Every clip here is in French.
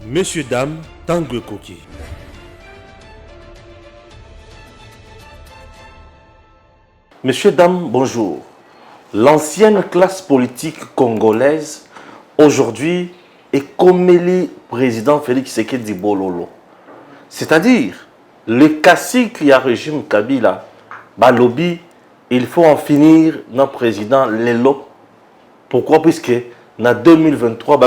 Messieurs, dames, Tangue Koki. Messieurs, dames, bonjour. L'ancienne classe politique congolaise, aujourd'hui, est comme le président Félix Tshisekedi Bololo. C'est-à-dire, le cacique qui a régime Kabila, Balobi, il faut en finir notre président Lelo. Pourquoi? Puisque, en 2023,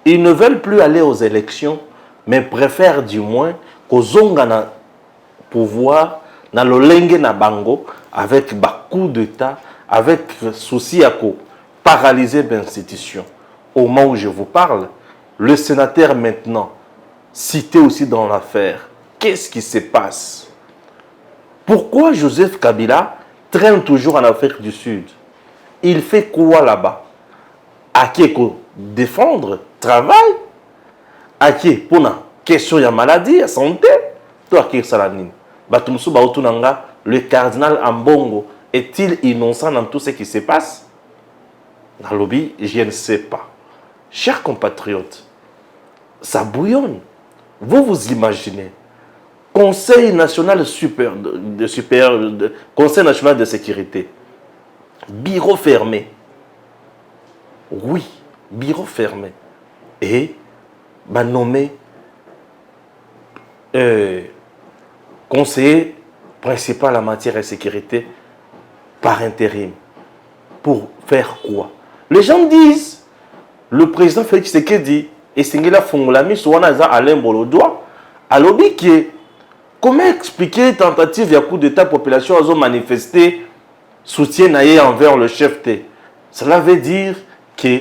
ils ne veulent plus aller aux élections, mais préfèrent du moins qu'aux ongana pouvoir dans le lengue na bango avec beaucoup d'État, avec souci à paralyser l'institution. Au moment où je vous parle, le sénateur maintenant, cité aussi dans l'affaire, qu'est-ce qui se passe? Pourquoi Joseph Kabila traîne toujours en Afrique du Sud? Il fait quoi là-bas? À qui défendre, travail? À qui pour la question de maladie, de santé? Toi qui es le cardinal Ambongo est-il innocent dans tout ce qui se passe? Dans le lobby, je ne sais pas. Chers compatriotes, ça bouillonne. Vous imaginez, Conseil national Conseil national de sécurité, bureau fermé. Oui, bureau fermé. Et nommé conseiller principal en matière de sécurité par intérim. Pour faire quoi? Les gens disent, le président Félix Tshisekedi et Singela Fongolami Souanaza Alain Bolodoa, à l'objet qui est, comment expliquer tentative de coup d'état population a manifesté soutien envers le chef T? Cela veut dire que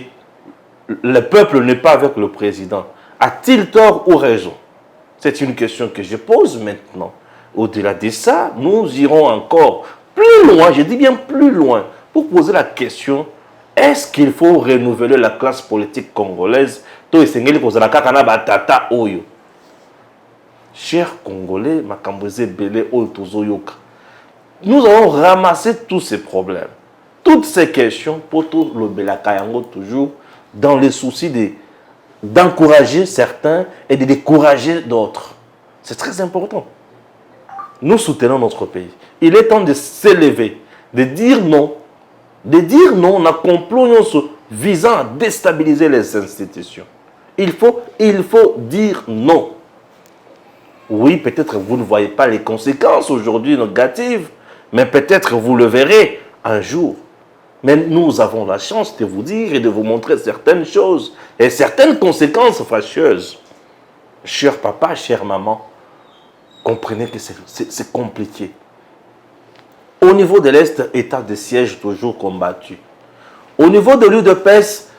le peuple n'est pas avec le président. A-t-il tort ou raison? C'est une question que je pose maintenant. Au-delà de ça, nous irons encore plus loin, je dis bien plus loin, pour poser la question, est-ce qu'il faut renouveler la classe politique congolaise? Chers Congolais, nous avons ramassé tous ces problèmes, toutes ces questions pour tout le Belakayango toujours dans le souci d'encourager certains et de décourager d'autres. C'est très important. Nous soutenons notre pays. Il est temps de s'élever, de dire non à un complot visant à déstabiliser les institutions. Il faut dire non. Oui, peut-être vous ne voyez pas les conséquences aujourd'hui négatives, mais peut-être vous le verrez un jour. Mais nous avons la chance de vous dire et de vous montrer certaines choses et certaines conséquences fâcheuses. Cher papa, chère maman, comprenez que c'est compliqué. Au niveau de l'Est, état de siège toujours combattu. Au niveau de l'UDPS,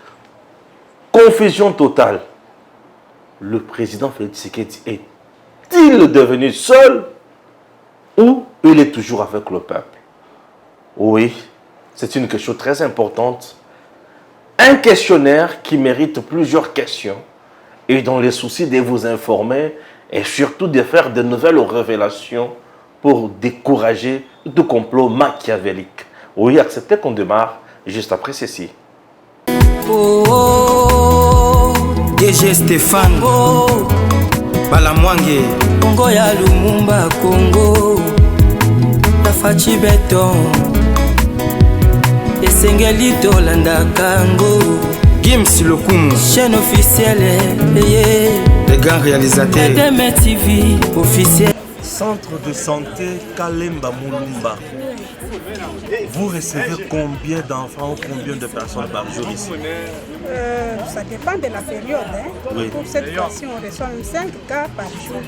confusion totale. Le président Félix Tshisekedi est-il devenu seul ou il est toujours avec le peuple? Oui, c'est une question très importante. Un questionnaire qui mérite plusieurs questions et dans le souci de vous informer et surtout de faire de nouvelles révélations pour décourager tout complot machiavélique. Oui, acceptez qu'on démarre juste après ceci. DG Stéphane Balamwange Congo ya Lumumba Congo Tafachi Beton Esengeli Tolanda Kango Gims Lokumu chaîne officielle les grands réalisateurs DME TV officiel. Centre de santé Kalemba Mulumba. Vous recevez combien d'enfants ou combien de personnes par jour ici? Ça dépend de la période. Hein. Oui. Pour cette fois-ci, on reçoit 5 cas par jour.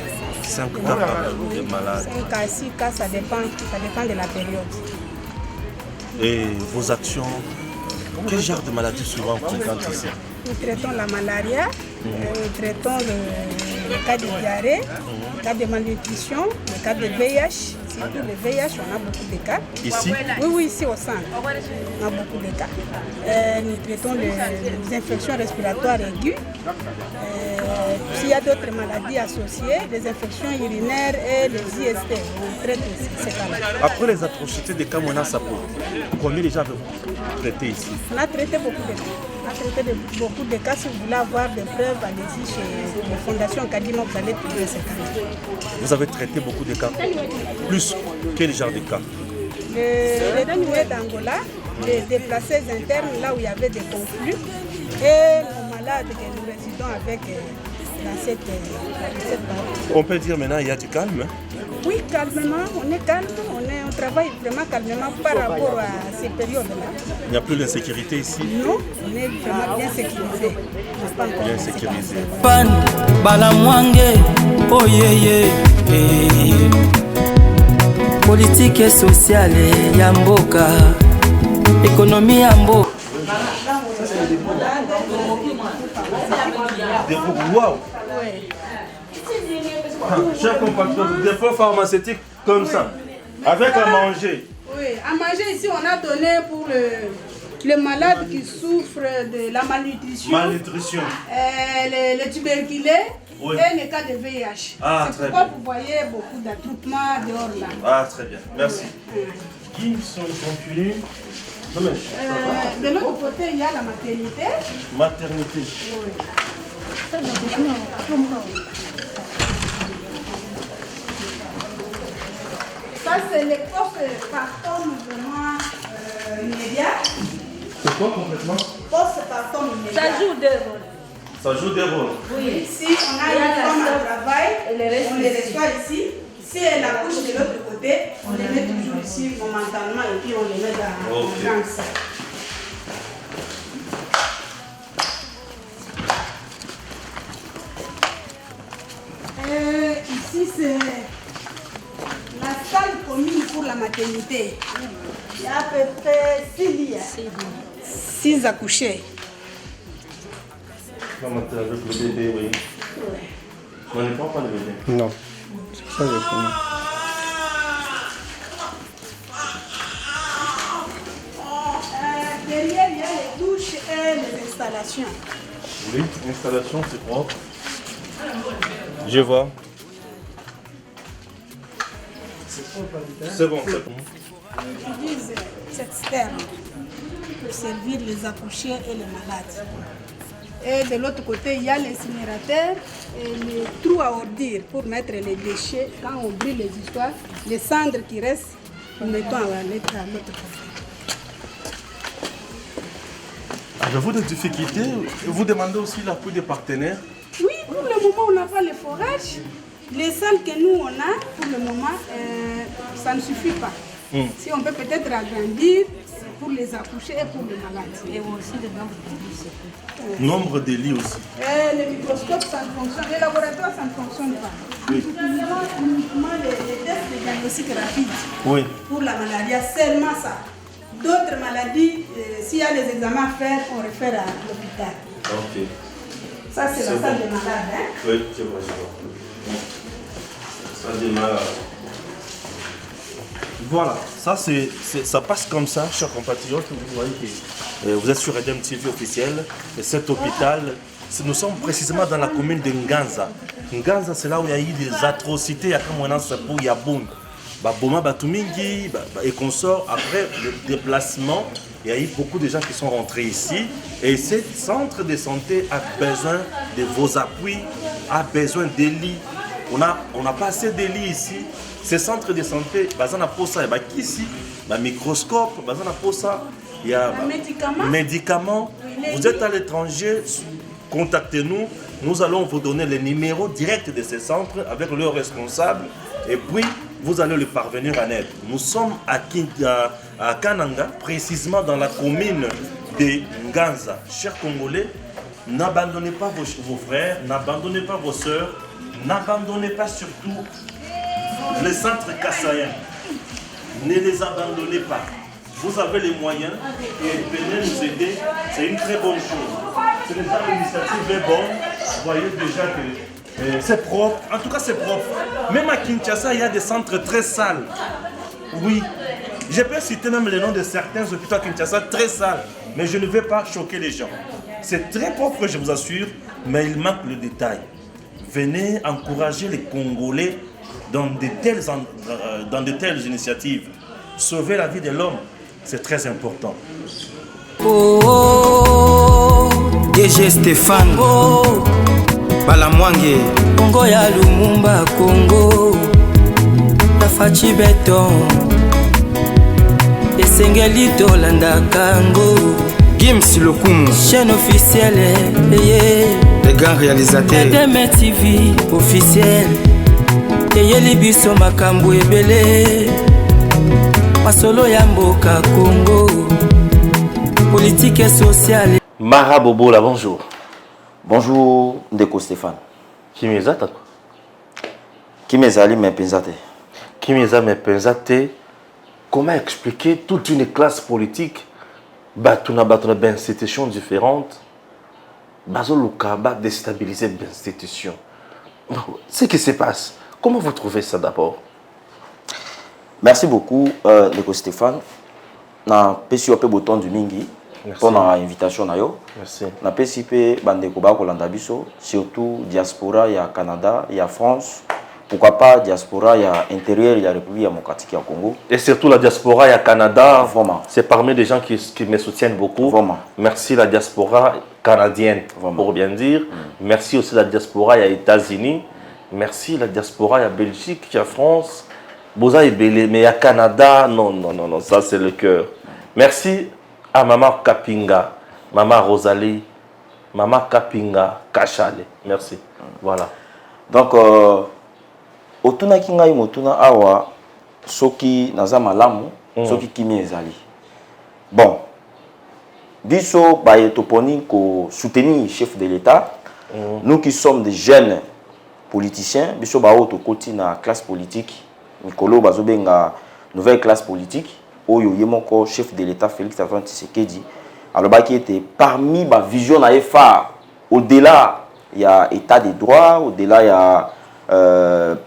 5 cas par jour de malades. 5 à 6 cas, ça dépend de la période. Et vos actions, quel genre de maladie souvent vous fréquentez ici? Nous traitons la malaria, nous traitons le cas de diarrhée, le cas de malnutrition, le cas de VIH. Surtout le VIH, on a beaucoup de cas. Ici? Oui, ici au centre, on a beaucoup de cas. Nous traitons les infections respiratoires aiguës. S'il y a d'autres maladies associées, les infections urinaires et les IST, on traite aussi ces cas-là. Après les atrocités de Kamona Sapo, combien de gens avez-vous? traité ici? On a traité beaucoup de cas. On a traité beaucoup de cas. Si vous voulez avoir des preuves, allez-y chez la Fondation Kadima, vous allez trouver ces cas. Vous avez traité beaucoup de cas. Plus quel genre de cas? Les détenus d'Angola, les déplacés internes, là où il y avait des conflits, et nos malades que nous résidons avec dans cette partie. On peut dire maintenant il y a du calme, hein? Oui, calmement, on est calme, on travaille vraiment calmement par rapport à ces périodes-là. Il n'y a plus d'insécurité ici? Non, on est vraiment bien sécurisé. Bien sécurisé. Pan, Balamwange, oh yeah yeah. Politique et sociale, Yamboka, économie Yamboka. Waouh! Chers compatriotes, des fonds pharmaceutiques comme ça, avec à manger. Oui, à manger ici, on a donné pour les malades qui souffrent de la malnutrition, les tuberculeux oui. Et les cas de VIH. Ah, c'est pourquoi vous voyez beaucoup d'attroupements dehors là. Ah, très bien, merci. Qui sont contenus? De l'autre côté, il y a la maternité. Maternité. Oui. Ça, c'est les post-partum vraiment immédiats. C'est quoi complètement? Post-partum immédiat. Ça joue deux rôles. Ça joue des rôles. Oui, si on a une femme à travail, on les reçoit ici. Si elle accouche de l'autre côté, on les met toujours ici momentanément et puis on les met dans ça. Ici, c'est la salle commune pour la maternité. Il y a à peu près 6 lits. 6 accouchés. Avec le bébé, oui. On ne prend pas le bébé. Non, c'est ça que je connais. Derrière, il y a les douches et les installations. Oui, installation, c'est propre. Je vois. C'est bon, c'est bon. On utilise cette sterne pour servir les accouchés et les malades. Et de l'autre côté, il y a l'incinérateur et les trous à ordures pour mettre les déchets. Quand on brûle les histoires, les cendres qui restent, nous mettons à l'autre côté. Avez-vous des difficultés? Vous demandez aussi l'appui des partenaires? Oui, pour le moment, on n'a pas le forage. Les salles que nous, on a, pour le moment, ça ne suffit pas. Si on peut peut-être agrandir pour les accouchés et pour les malades. Et aussi le nombre de lits, c'est tout. Nombre de lits aussi. Le microscope, ça ne fonctionne. Les laboratoires, ça ne fonctionne pas. Nous utilisons uniquement les tests de diagnostic rapide pour la maladie. Seulement ça. D'autres maladies, s'il y a des examens à faire, on réfère à l'hôpital. Ok. Ça, c'est la salle des malades. Hein? Oui, je vois, je vois. Salle des malades. Voilà, ça passe comme ça, chers compatriotes. Vous voyez que vous êtes sur Redem TV officiel. Et cet hôpital, nous sommes précisément dans la commune de Nganza. Nganza, c'est là où il y a eu des atrocités. Il y a comme un pour Yaboun. Boma Batumingi et consorts. Après le déplacement, il y a eu beaucoup de gens qui sont rentrés ici. Et ce centre de santé a besoin de vos appuis, a besoin des lits. On n'a pas assez de lits ici. Ces centres de santé, il y a ici, microscope, il y a médicaments. Vous êtes à l'étranger, contactez-nous. Nous allons vous donner les numéros directs de ces centres avec leurs responsables. Et puis, vous allez le parvenir en aide. Nous sommes à Kananga, précisément dans la commune de Nganza. Chers Congolais, n'abandonnez pas vos frères, n'abandonnez pas vos sœurs, n'abandonnez pas surtout les centres kassaïens. Ne les abandonnez pas. Vous avez les moyens et venez nous aider. C'est une très bonne chose. C'est déjà l'initiative est bonne. Vous voyez déjà que c'est propre. En tout cas, c'est propre. Même à Kinshasa, il y a des centres très sales. Oui. Je peux citer même les noms de certains hôpitaux à Kinshasa très sales. Mais je ne vais pas choquer les gens. C'est très propre, je vous assure, mais il manque le détail. Venez encourager les Congolais dans de telles initiatives. Sauver la vie de l'homme, c'est très important. oh, oh. DG Stéphane oh. Balamwange Congo ya Lumumba Congo Tafachi Beton Esengeli Tolanda Kango Gims Lokumu chaîne officielle les grands réalisateurs Edeme TV officiel Eyeli biso makambo ebele Masolo ya mboka Congo politique et sociale. Mara Bobola, bonjour. Bonjour Ndeko Stéphane. Kimezata Kimezali Mepenzate. Kimeza Mepenzate. Comment expliquer toute une classe politique batuna d'institutions différentes bazoluka ba déstabiliser l'institution. Ce qui se passe, comment vous trouvez ça d'abord? Merci beaucoup Ndeko Stéphane. Na pesi ope bouton du mingi pour l'invitation na yo. Merci. Na pesi pe bandeko ba kolanda biso surtout diaspora ya Canada, ya France, pourquoi pas diaspora ya intérieur ya République démocratique ya Congo et surtout la diaspora ya Canada. Vraiment. C'est parmi des gens qui me soutiennent beaucoup. Vraiment. Merci la diaspora canadienne. Vraiment. Pour bien dire. Merci aussi la diaspora ya États-Unis. Merci la diaspora ya Belgique, ya France. Boza et Belé, mais à Canada, non, ça c'est le cœur. Merci à Maman Kapinga, Maman Rosalie, Maman Kapinga, Kachale. Merci. Voilà. Donc, otuna kingai motuna awa soki naza malamu, soki kimi ezali. Bon, biso baye toponi ko soutenir le chef de l'État. Nous qui sommes des jeunes politiciens, biso ba auto koti na classe politique. Nikolo bazobenga nouvelle classe politique oyo yemoko chef de l'État Félix Antoine Tshisekedi alors qui était parmi ma vision na phare au-delà il y a état de droit, au-delà il y a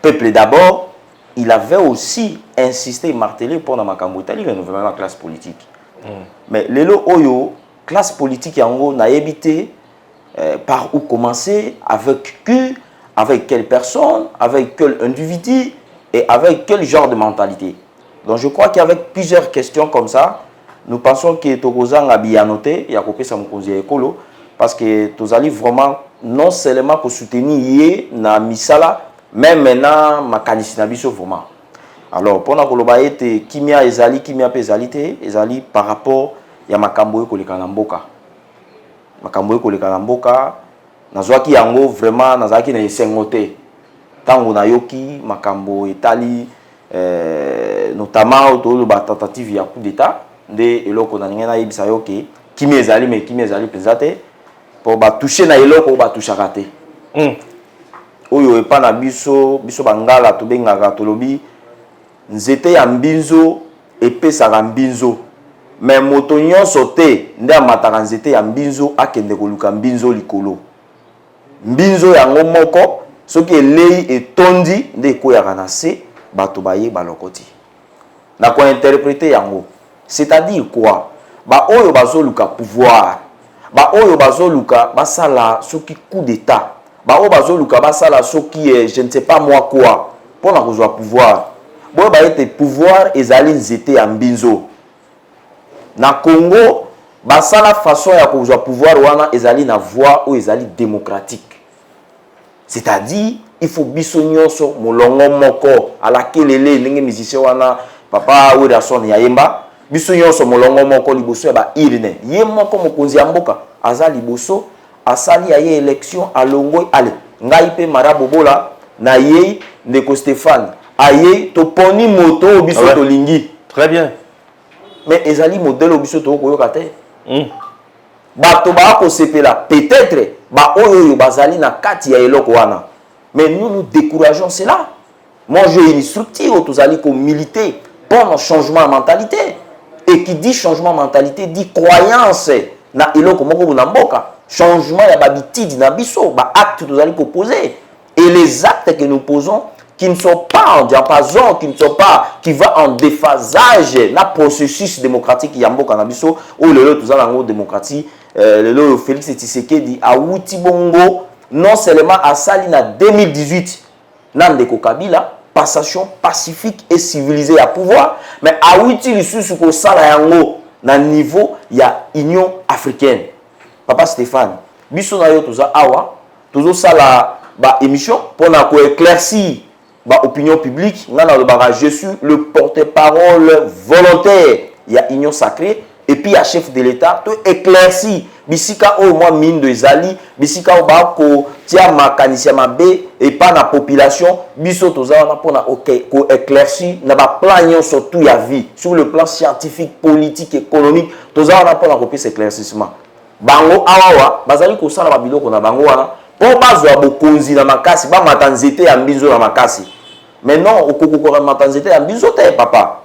peuple d'abord, il avait aussi insisté et martelé pour na makambo tali renouvellement la classe politique. Mais lelo oyo classe politique yango na évité par où commencer, avec qui, avec quelle personne, avec quel individu et avec quel genre de mentalité. Donc je crois qu'avec plusieurs questions comme ça, nous pensons que Togozang a bien noté, il y a coupé sa moukonzi écolo, parce que tous allez vraiment non seulement pour soutenir na misala, même maintenant ma kanisi na biso vraiment. Alors pour na koloba ete kimia ezali pezalité, ezali par rapport ya makambo ekoleka na mboka. Makambo ekoleka na mboka, nazwaki yango vraiment nazaki na esengote. Tango na yoki makambo etali notamment autour de la tentative ya coup d'état de eloko na ngena yebisa yoki kimi ezali pesate pour ba toucher na eloko ba touchaka te. Oyo epa na biso bangala to bengaka tolobi nzete ya mbinzo epesaka mbinzo mais moto nyonso te nde amataka nzete ya mbinzo akende koluka mbinzo likolo. Mbinzo yango moko soki elei etondi nde ekoyaka na se bato baye balokoti na ko interpréter yango, c'est-à-dire quoi? Ba oyo bazoluka pouvoir, ba oyo bazoluka basala soki coup d'état, ba oyo bazoluka basala soki je ne sais pas moi quoi pour na kozwa pouvoir. Boyo ba ete pouvoir ezali nzete ya mbinzo. Na Congo basala façon ya kozwa pouvoir wana ezali na voie ou ezali démocratique. C'est-à-dire, il faut biso nyonso molongo moko à laquelle les musiciens wana papa ou rason ya yemba biso nyonso molongo moko liboso ya ba irine ye moko mokonzi ya mboka aza liboso asali ya ye élection alongo ale ngai pe Mara Bobola na ye Ndeko Stéphane aye to poni moto biso to lingi très bien mais ezali modèle biso to koyoka te bato ba ko sepela peut-être ba oyo bazali na kati ya eloko wana. Mais nous décourageons cela. Moi, j'ai une structure tous allez comme militer pour un changement de mentalité. Et qui dit changement de mentalité dit croyance na eloko moko na mboka. Changement ya habitude na biso, ba acte tous allez poser. Et les actes que nous posons qui ne sont pas en diapason, qui ne sont pas, qui va en déphasage na processus démocratique ya mboka na biso ou le tous allez en démocratie. Le Félix Tshisekedi a outi bongo non seulement à Salina 2018 Ndeko Kabila passation pacifique et civilisée à pouvoir mais a outi l'issue sur ko sala yango na niveau ya Union africaine. Papa Stéphane, biso na yo toza awa, tozo sala ba émission pour na ko éclaircir ba opinion publique, je suis le porte-parole volontaire, il y a Union sacrée et puis il y a chef de l'État, tout éclairci. Bisika au moins mine de Zali, bisika au bas ko tia makanisia mabe et pas la population, biso toza on a pour na OK ko éclairci na ba plan surtout ya vie sur le plan scientifique, politique, économique, toza on a pour na copier cet éclaircissement. Bango awawa, bazali ko sala ba biloko na bango wana, po bazwa bokonzi na makasi, ba matanzete ya mbizo na makasi. Mais non, au kokoko matanzete ya mbizo te papa.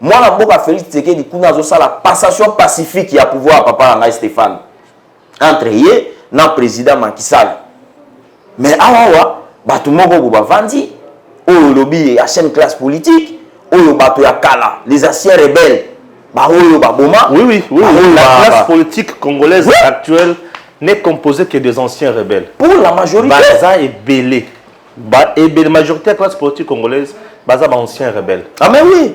Moi na boka Félix Tshisekedi kuna zo sala passation pacifique ya pouvoir papa na Stéphane. Entre yé na président Macky Sall. Mais awawa batu moko bo bavandi oyo lobby ya chaîne classe politique oyo batu ya kala les anciens rebelles ba oyo ba boma. Oui. La classe politique congolaise actuelle n'est composée que des anciens rebelles. Pour la majorité. Baza est belé. Et la majorité de la classe politique congolaise, Baza est ancien rebelle. Ah mais oui.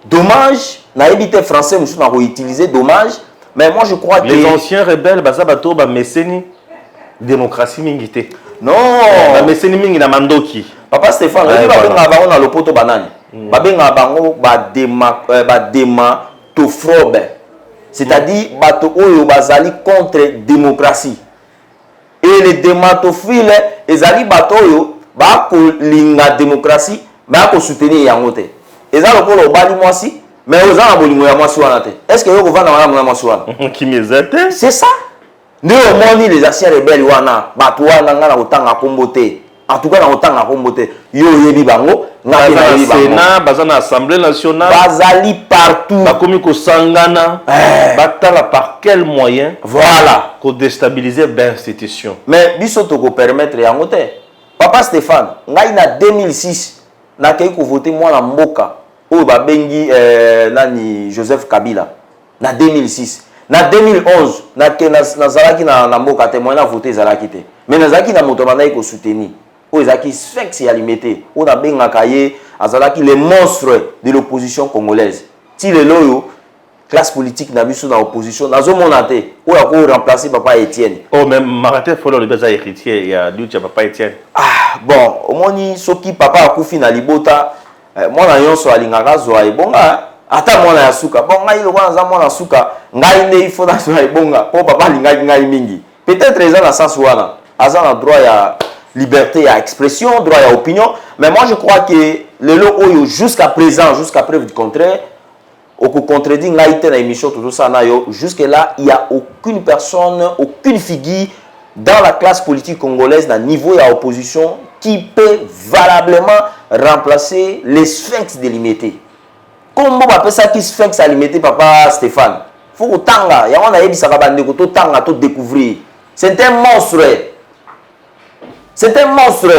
Dommage, na habité français, nous avons utilisé dommage, mais moi je crois que les anciens rebelles, Baza bato ba mécénie démocratie mingité. Non. Ba mécénie mingi na mandoki. Papa Stéphane, on va bango na lopoto banane. Ba benga bango ba dématophobe. C'est-à-dire bato oyo bazali contre démocratie. Et les dématophiles, ezali bato oyo ba ko linga démocratie, ba ko soutenir yango te. Ezali ko bali mwasi, mais ozana bolingo ya mwasi wana te. Est-ce que yo ko vana wana mwasi wana? Qui m'ezate? C'est ça. Nous omoni les anciens rebelles wana, bato wana ngana otanga kombote. En tout cas na otanga kombote. Yo yebi bango, na yebi bango. Sénat, baza na Assemblée nationale. Bazali partout. Bakomi ko sangana. Batala par quel moyen? Voilà. Ko déstabiliser l'institution. Mais biso to ko permettre yango te. Papa Stéphane, ngai na 2006 na kei ko voter moi na mboka. Oyo ba bengi nani Joseph Kabila. Na 2006. Na 2011 na ke na zalaki na mboka te moi na voter zalaki te. Mais na zalaki na moto bana ko soutenir. Oyo zaki sphinx ya limité. O na benga kaye azalaki les monstres de l'opposition congolaise. Ti le loyo classe politique na biso na opposition nazo monate o ya ko remplacer papa Étienne. Oh même Maraté Folo le beza héritier il y a du papa Étienne. Ah bon, omoni soki papa akufi na libota mwana nyonso alingaka zwa ebonga ata mwana ya suka. Bon ngai lo wana mwana suka ngai ne ifo na zwa ebonga po papa lingaki ngai mingi. Peut-être eza na sens wana. Aza na droit ya liberté à expression, droit à opinion, mais moi je crois que le lot oyo jusqu'à présent, jusqu'à preuve du contraire, au contredit ngaïté na émission tout ça na yo, jusque là il y a aucune personne, aucune figure dans la classe politique congolaise na niveau ya opposition qui peut valablement remplacer les sphinx délimité. Comment on appelle ça qui sphinx alimité papa Stéphane? Faut que tanga, ya on a yebi saka bande ko to tanga to découvrir. C'est un monstre. C'est un monstre.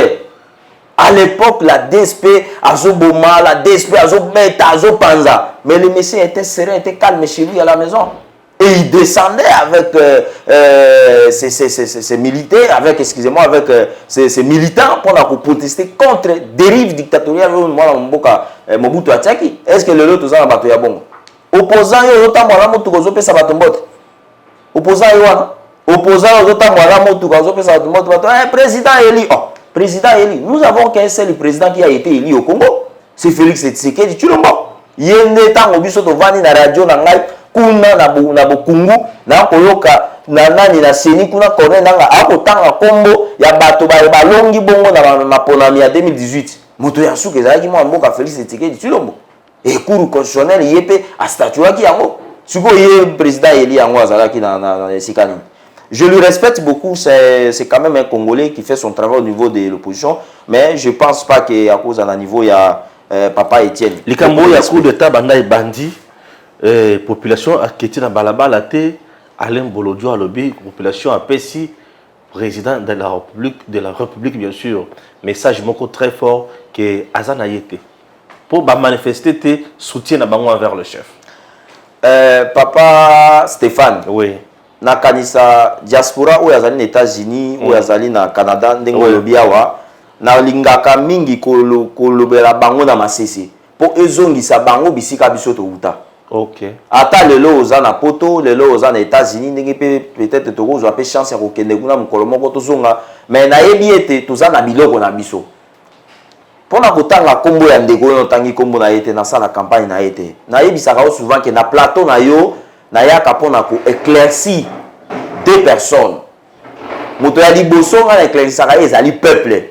À l'époque, la DSP, Azoboma, la DSP, Azobeta, Azopanza. Mais le monsieur était serein, était calme chez lui à la maison. Et il descendait avec ses militaires, avec, excusez-moi, avec ses militants pour protester contre dérives dictatoriales. Mobutu Atiaki. Est-ce que le lot tout ça a battu bon? Opposant, il y a autant de moto que ça va tomber. Opposant, il y a opposant aux autres président élu. Oh, président élu. Nous avons qu'un seul président qui a été élu au Congo. C'est Félix Tshisekedi Tshilombo. Yende tango biso to vani na radio na ngai kuna na bokungu na koyoka na nani na seni kuna corner nanga akotanga kombo ya bato ba longi bongo na maponami ya 2018. Moto ya suka ezalaki mwa mboka Félix Tshisekedi Tshilombo. Et cour constitutionnel yepe a statuaki yango. Siko ye président élu yango azalaki na sikani. Je lui respecte beaucoup, c'est quand même un Congolais qui fait son travail au niveau de l'opposition, mais je ne pense pas qu'à cause d'un niveau, il y a Papa Étienne. Les Cambo, il y a coup d'État, Banda et Bandi, population a quitté dans Balabala, Alain Bolodio a lobby, population a Pessi, président de la République bien sûr. Message moko très fort que Azan a été. Pour manifester tes soutiens à Bango envers le chef. Papa Stéphane. Oui. Na kanisa diaspora ou yazali na États-Unis ou yazali na Canada ndengo lobi awa na lingaka mingi kolobela bango na masese po ezongisa bango bisika biso to uta Ok. Ata lelo oza na poto, lelo oza na États-Unis, peut-être toko zo apé chance ya kokende kuna mukolo moko tozonga, mais na yebi ete toza na biloko na biso. Pona kotanga kombo ya ndeko yo tangi kombo na yete na sala campagne na yete. Na yebisaka souvent que na plateau na yo na yaka pona ko éclaircir deux personnes. Moto ya liboso nga na éclaircisaka ezali peuple.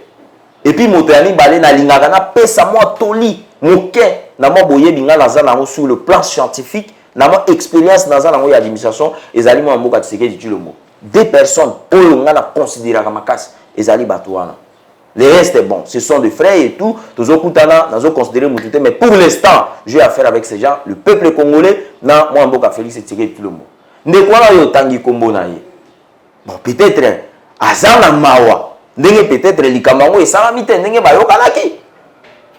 Et puis moto ya mibale na lingaka na pesa moi toli moke na mo boyebi nga na zana sur le plan scientifique, na mo expérience na zana ya administration ezali mo mboka Tshisekedi Tshilombo. Deux personnes oyo nga na considéraka makasi ezali bato wana. Le reste est bon, ce sont des frères et tout, tous au Koutana, nous avons considéré Moutouté, mais pour l'instant, j'ai affaire avec ces gens, le peuple congolais, na moi mboka Félix Tshisekedi Tshilombo. Ndekwana yo tangi kombo na ye. Bon, peut-être azana mawa. Ndenge peut-être likamango et salamite ndenge bayokanaki.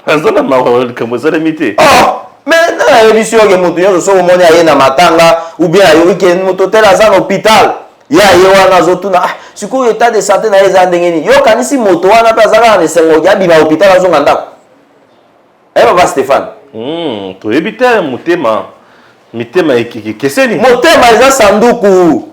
Azana mawa likambo salamite. Oh, mais na émission que mutu yo so moni aye na matanga ou bien ayo ke mutu tel azana hôpital. Ya yewana zotuna sikoyo état de santé na eza ndenge ni. Yo kanisi moto wana pe azaka na sengo ya bima hôpital azonga ndako. Papa Stéphane. To ebita mutema. Mitema ekiki keseni. Motema eza sanduku.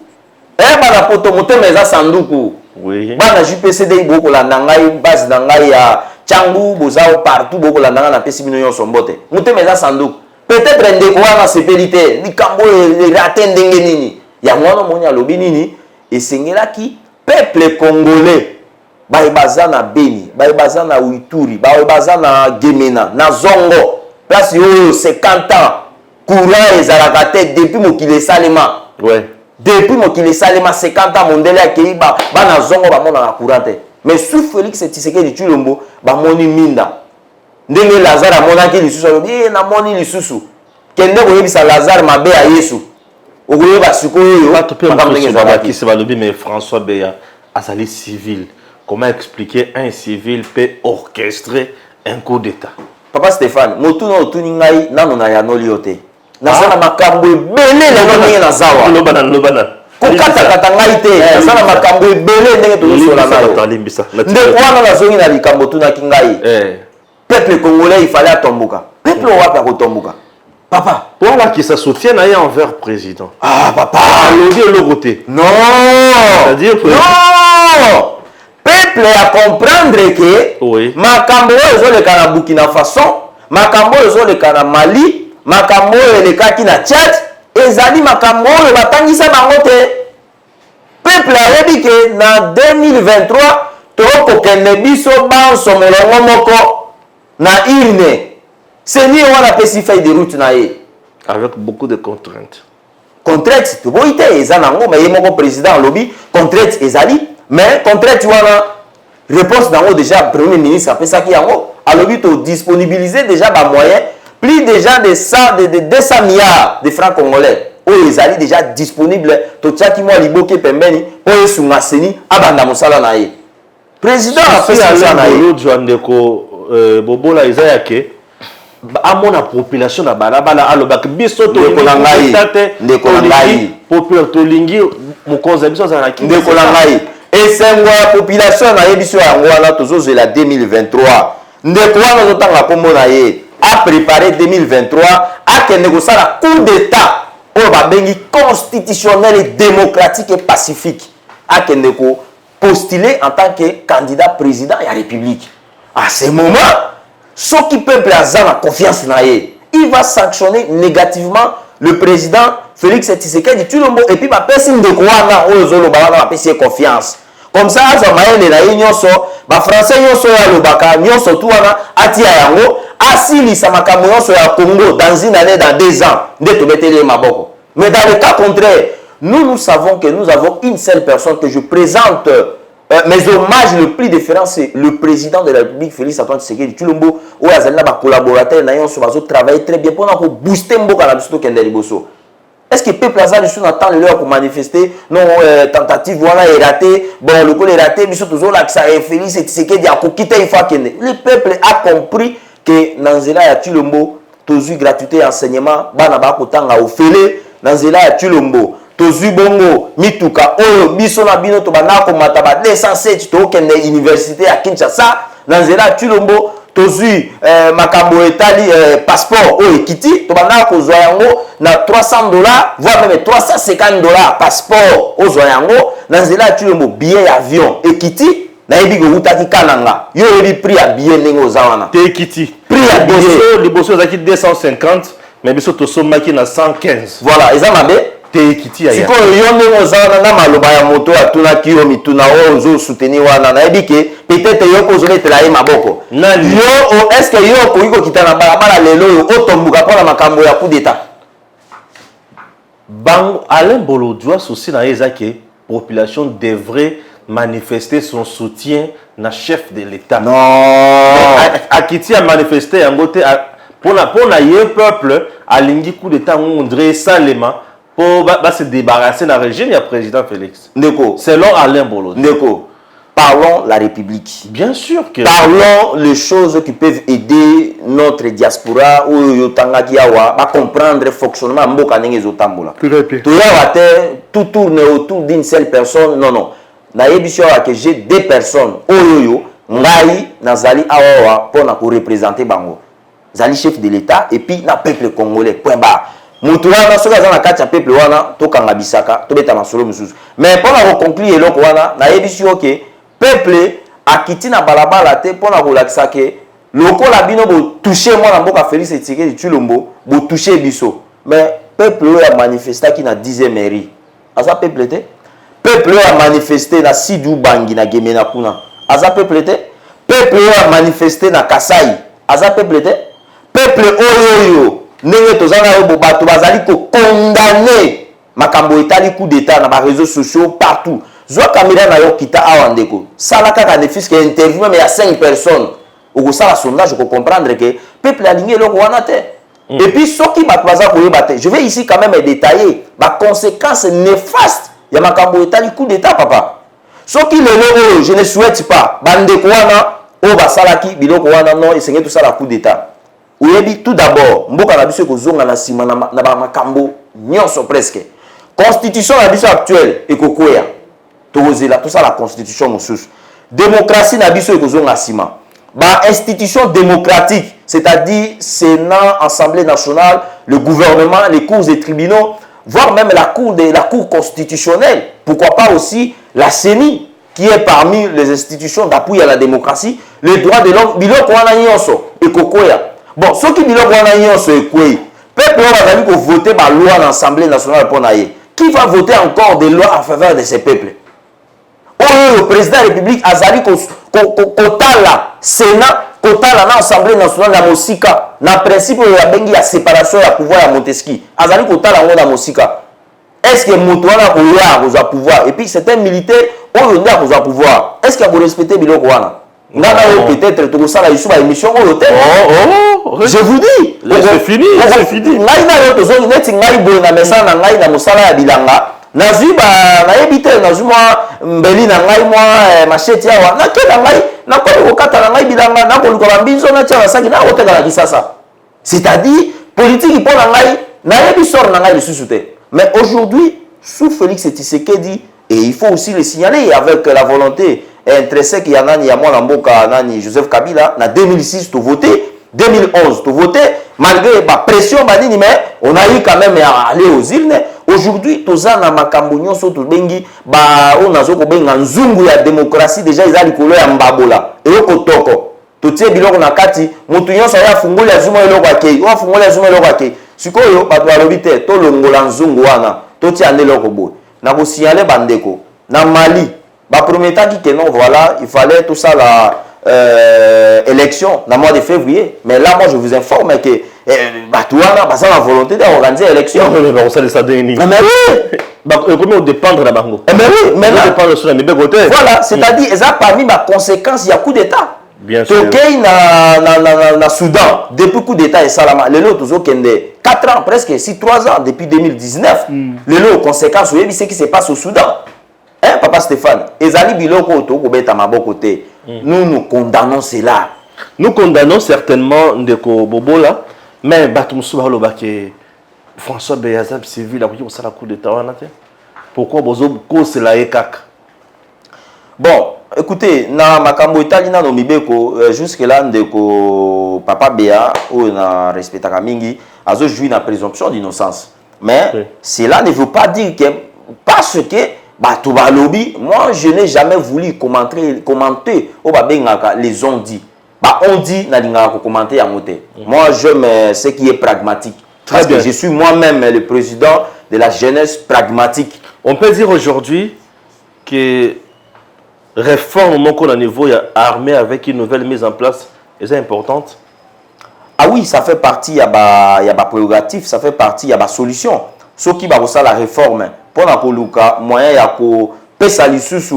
Bana poto motema eza sanduku. Oui. Bana JPCD boko la nangai base nangai ya Changu bozao partout boko la nanga na pesi bino yo sombote. Motema eza sanduku. Peut-être ndeko wana sepelité, likambo le raté ndenge nini. Ya mwana moni alobi nini esengelaki peuple congolais. Baïbaza na Beni, baïbaza na Uituri, baïbaza na Gemena, na Zongo. Place yo 50 ans. Courant ezalaka te depuis mokili salema. Ouais. Depuis mokili salema 50 ans mondele akei ba na zongo ba mona na courant te. Mais sous Félix Tshisekedi Tshilombo ba moni minda. Ndenge Lazare amonaki lisusu alobi na moni lisusu. Kende ko yebisa Lazare mabe ya Yesu. Okoye ba sikoyo pas to pe qui se va lobi mais François Beya azali civil. Comment expliquer un civil peut orchestrer un coup d'état? Papa Stéphane, motu no tuningai nano na yanoli yote. Nasala makambo ebele lelo ndenge na zawa. Lobana. Kokata kata ngai te. Nasala makambo ebele ndenge tozosola nayo. Ndeko wana nazongi na likambo tunaki ngai. Peuple congolais il fallait atomboka. Peuple wapi akotomboka. Papa, voilà qui se soutient envers président. Ah papa, le côté. Non. C'est-à-dire que non. Peuple à comprendre que oui. Makambo ezoleka na Burkina Faso, makambo ezoleka na Mali, makambo elekaki na Tchad, ezali makambo batangisa bango te. Peuple ayebi que na 2023 tokokende biso banso molongo moko na urne. C'est ni on a pesi feuille de route na ye. Avec beaucoup de contraintes. Contraintes, tu vois, ezanango, mais il y a mon président lobby, contraintes ezali, mais contraintes wana réponse d'ango déjà premier ministre après ça qui ango, a lobby to disponibiliser déjà ba moyens, plus déjà de 200 milliards de francs congolais. Oh ezali déjà disponible to tchaki moi liboke pembeni pour yesunga seni abanda mosala na ye. Président a fait ça na ye. Joandeko bobola ezayake amona population na balabala alobaki biso to ndeko na ngai population to lingi mokonza biso za na ndeko na ngai esengo ya population na yebiso yango wana tozozela 2023 ndeko wana zotanga kombo na ye a préparé 2023 akende kosala coup d'état oyo babengi constitutionnel et démocratique et pacifique akende ko postuler en tant que candidat président de la République. À ce moment, ce qui peuple a la confiance na ye, il va sanctionner négativement le président Félix Tshisekedi Tshilombo et puis ba personne de quoi na ozolo ba na pesi confiance. Comme ça ça maene na nyonso ba français nyonso ya lobaka nyonso tu wana atia yango asili sa makambo nyonso ya Congo dans une année dans 2 ans nde to betele maboko. Mais dans le cas contraire, nous savons que nous avons une seule personne que je présente mes hommages le plus différent, c'est le président de la République, Félix Antoine Tshisekedi Tshilombo, où il y a des collaborateurs qui travaillent très bien pour booster Mboka na biso kende liboso. Est-ce que le peuple a juste attend le leur pour manifester? Non, tentative voilà est ratée. Bon, le coup est raté, biso toujours là que ça Félix Tshisekedi a quitter une fois kende. Le peuple a compris que Nanzela ya Tshilombo, tozu gratuité enseignement, bana ba kotanga ofele, Nanzela ya Tshilombo. Tozu bongo mituka oyo biso na bino to bana ko mata ba 207 to kende université à Kinshasa Nanzela Tshilombo tozui makambo etali passeport o ekiti to bana ko zwa yango na 300 $, voire même 350 $, passeport o zwa yango na nzela tu le billet avion ekiti na yebi ko utaki kananga yo yebi prix ya billet ndenge ozawana te ekiti prix ya billet liboso zaki 250 mais biso to somaki na 115 voilà eza mabe te ekiti ya siko yo ndenge ozawana na maloba ya moto atunaki yo mituna o ozo soutenir wana na yebi ke peut-être yo ko zometela ye maboko nani yo est-ce que yo ko iko kitana balabala lelo yo otombuka pona makambo ya coup d'état Bang Alain Bolo doit souci na ezake population devrait manifester son soutien na chef de l'État. Non. Akiti a manifesté yango te pour na ye peuple alingi coup d'état ngondre salema pour se débarrasser na régime ya président Félix. Ndeko. Selon Alain Bolo. Ndeko. Parlons la République. Bien sûr que. Parlons les choses qui peuvent aider notre diaspora ou yotangaki awa à comprendre le fonctionnement mboka ndenge ezotambola. Tout tourne autour d'une seule personne. Non non. Na yebisio que j'ai deux personnes. Oyoyo ngai nazali awa pour na ko représenter bango. Zali chef de l'État et puis na peuple congolais. Point barre. Mutu wana soka za na kati ya peuple wana tokanga bisaka tobeta masolo mususu. Mais pour na conclure eloko wana na yebisio que peuple akiti na balabala te pona kolakisa ke lokola bino bo toucher moi na mboka Félix Tshisekedi Tshilombo bo toucher biso mais peuple a manifesté ki na 10e mairie asa peuple te peuple a manifesté na Sidou Bangi na Gemena kuna asa peuple te peuple a manifesté na Kasai asa peuple te peuple oyoyo ndenge tozana yo bo bato bazali ko condamner makambo etali coup d'état na ba réseaux sociaux partout. Zwa caméra na yo kita awandeko. Sala kaka ne fiske interview mais il y a 5 personnes. Au ça sondage pour comprendre que peuple aligné le wana te. Et puis ceux qui batwaza ko yebate. Je vais ici quand même détailler ba conséquences néfastes. Ya makambo etali coup d'état papa. Ceux qui le je ne souhaite pas bandeko wana o ba salaki biloko wana non esengi tout ça la coup d'état. Oyebi tout d'abord mboka na biso ko zonga na sima na ba makambo nyonso presque. Constitution la biso actuelle ekokoya. Tout ça la constitution moussous. Démocratie na biso ekozonga sima. Ba institution démocratique, c'est-à-dire Sénat, Assemblée nationale, le gouvernement, les cours et tribunaux, voire même la cour constitutionnelle. Pourquoi pas aussi la CENI qui est parmi les institutions d'appui à la démocratie, les droits de l'homme, biloko wana nyonso ekokoya. Bon, ceux qui biloko wana nyonso ekoyi, peuple va aller voter par loi dans l'Assemblée nationale pour naïe. Qui va voter encore des lois en faveur de ces peuples? Le président de la République azali kotala Sénat, kotala na Assemblée nationale na Mosika, na principe ya bengi ya séparation ya pouvoir ya Montesquieu. Azali kotala ngo na Mosika. Est-ce que mutu wana koya a pouvoir et puis c'est un militaire oyo nda a pouvoir. Est-ce qu'il a respecter biloko wana? Ngana peut-être to sala isu ba émission oyo te. Je vous dis, c'est fini, c'est fini. Ngai na yo to zo neti ngai bo na message na ngai na mosala ya bilanga. Nazi ba na yebite nazi moi mbeli na ngai moi machete awa na ke na ngai na ko ko kata na ngai bilanga na ko ko bambinzo na tia saki na ko teka na kisasa. C'est-à-dire politique pour na ngai na yebi sort na ngai lisusu te. Mais aujourd'hui sous Félix Tshisekedi et il faut aussi le signaler avec la volonté intrinsèque ya nani ya mwana mboka nani Joseph Kabila na 2006 to voter 2011 to voter malgré la pression banini mais on a eu quand même à aller aux îles. Aujourd'hui tozana makambo nyonso to bengi ba onazo ko benga nzungu ya démocratie déjà ils ali kolo ya mbabola et ko toko to tie biloko na kati mutu nyonso ya fungola zuma eloko akei wa fungola zuma eloko akei sikoyo bato balobi te to longola nzungu wana to tia ndeloko boy na ko signaler bandeko na Mali ba prometaki que non voilà il fallait tout ça la élection dans le mois de février. Mais là, moi, je vous informe que Batouana a la volonté d'organiser l'élection. Mais oui! Comment dépendre de la banque? Mais oui, maintenant. Voilà, c'est-à-dire, ils ont parmi ma conséquence, il y a coup d'État. Bien sûr. Toké na Soudan, depuis le coup d'État et Salama, les lots, 4 ans, presque, 3 ans, depuis 2019, les lots, conséquences, vous voyez ce qui se passe au Soudan. Hein, Papa Stéphane? Ezali biloko to kobeta maboko te. Nous condamnons cela. Nous condamnons certainement Ndeko Bobola, mais Batumsu Balobake, François Beyazab civil, après ça la coup d'État. Pourquoi Bozo c'est la ECAC? Bon, Écoutez, na makambo etali na no mibeko jusque là ndeko papa Béa ou na respectaka mingi azo jouir na présomption d'innocence. Mais oui. Cela ne veut pas dire que parce que bato ba lobby, moi je n'ai jamais voulu commenter au babengaka les on dit. Bah on dit na lingaka commenter yango te. Moi j'aime ce qui est pragmatique. Parce que je suis moi-même le président de la jeunesse pragmatique. On peut dire aujourd'hui que réforme au niveau armé avec une nouvelle mise en place est importante. Ah oui, ça fait partie, il y a des prérogatives, ça fait partie, il y a des solutions. Ce qui va ça la réforme, pour la Koluka, moyen il y a pesa lisusu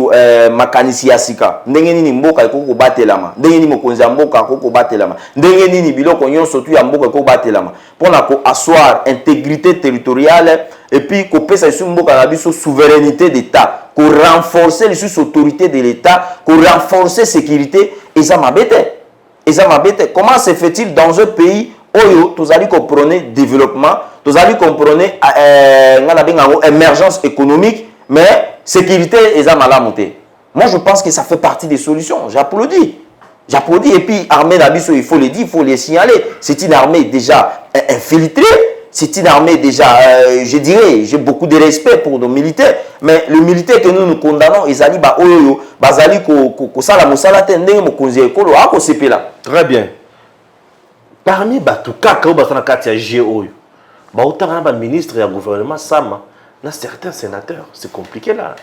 makanisi ya sika ndenge nini mboka ekoko batelama ndenge nini mokonzi ya mboka ekoko batelama ndenge nini biloko nyonso tu ya mboka ekoko batelama pona ko asseoir intégrité territoriale et puis ko pesa lisusu mboka na biso souveraineté d'état ko renforcer lisusu autorité de l'état ko renforcer sécurité eza mabete comment se fait-il dans un pays oyo tozali comprendre développement tozali comprendre ngana benga émergence économique mais sécurité et malamoté. Moi je pense que ça fait partie des solutions. J'applaudis. Et puis armée d'Abisso, il faut le dire, il faut les signaler. C'est une armée déjà infiltrée. C'est une armée déjà, je dirais, j'ai beaucoup de respect pour nos militaires. Mais le militaire que nous condamnons, ils allaient bazali ko sala mosala tendenge mokonzi ekolo ako sepela. Très bien. Parmi batuka ka basana katia GO. Ba otanga ba ministre ya gouvernement sama. Dans certains sénateurs, c'est compliqué là.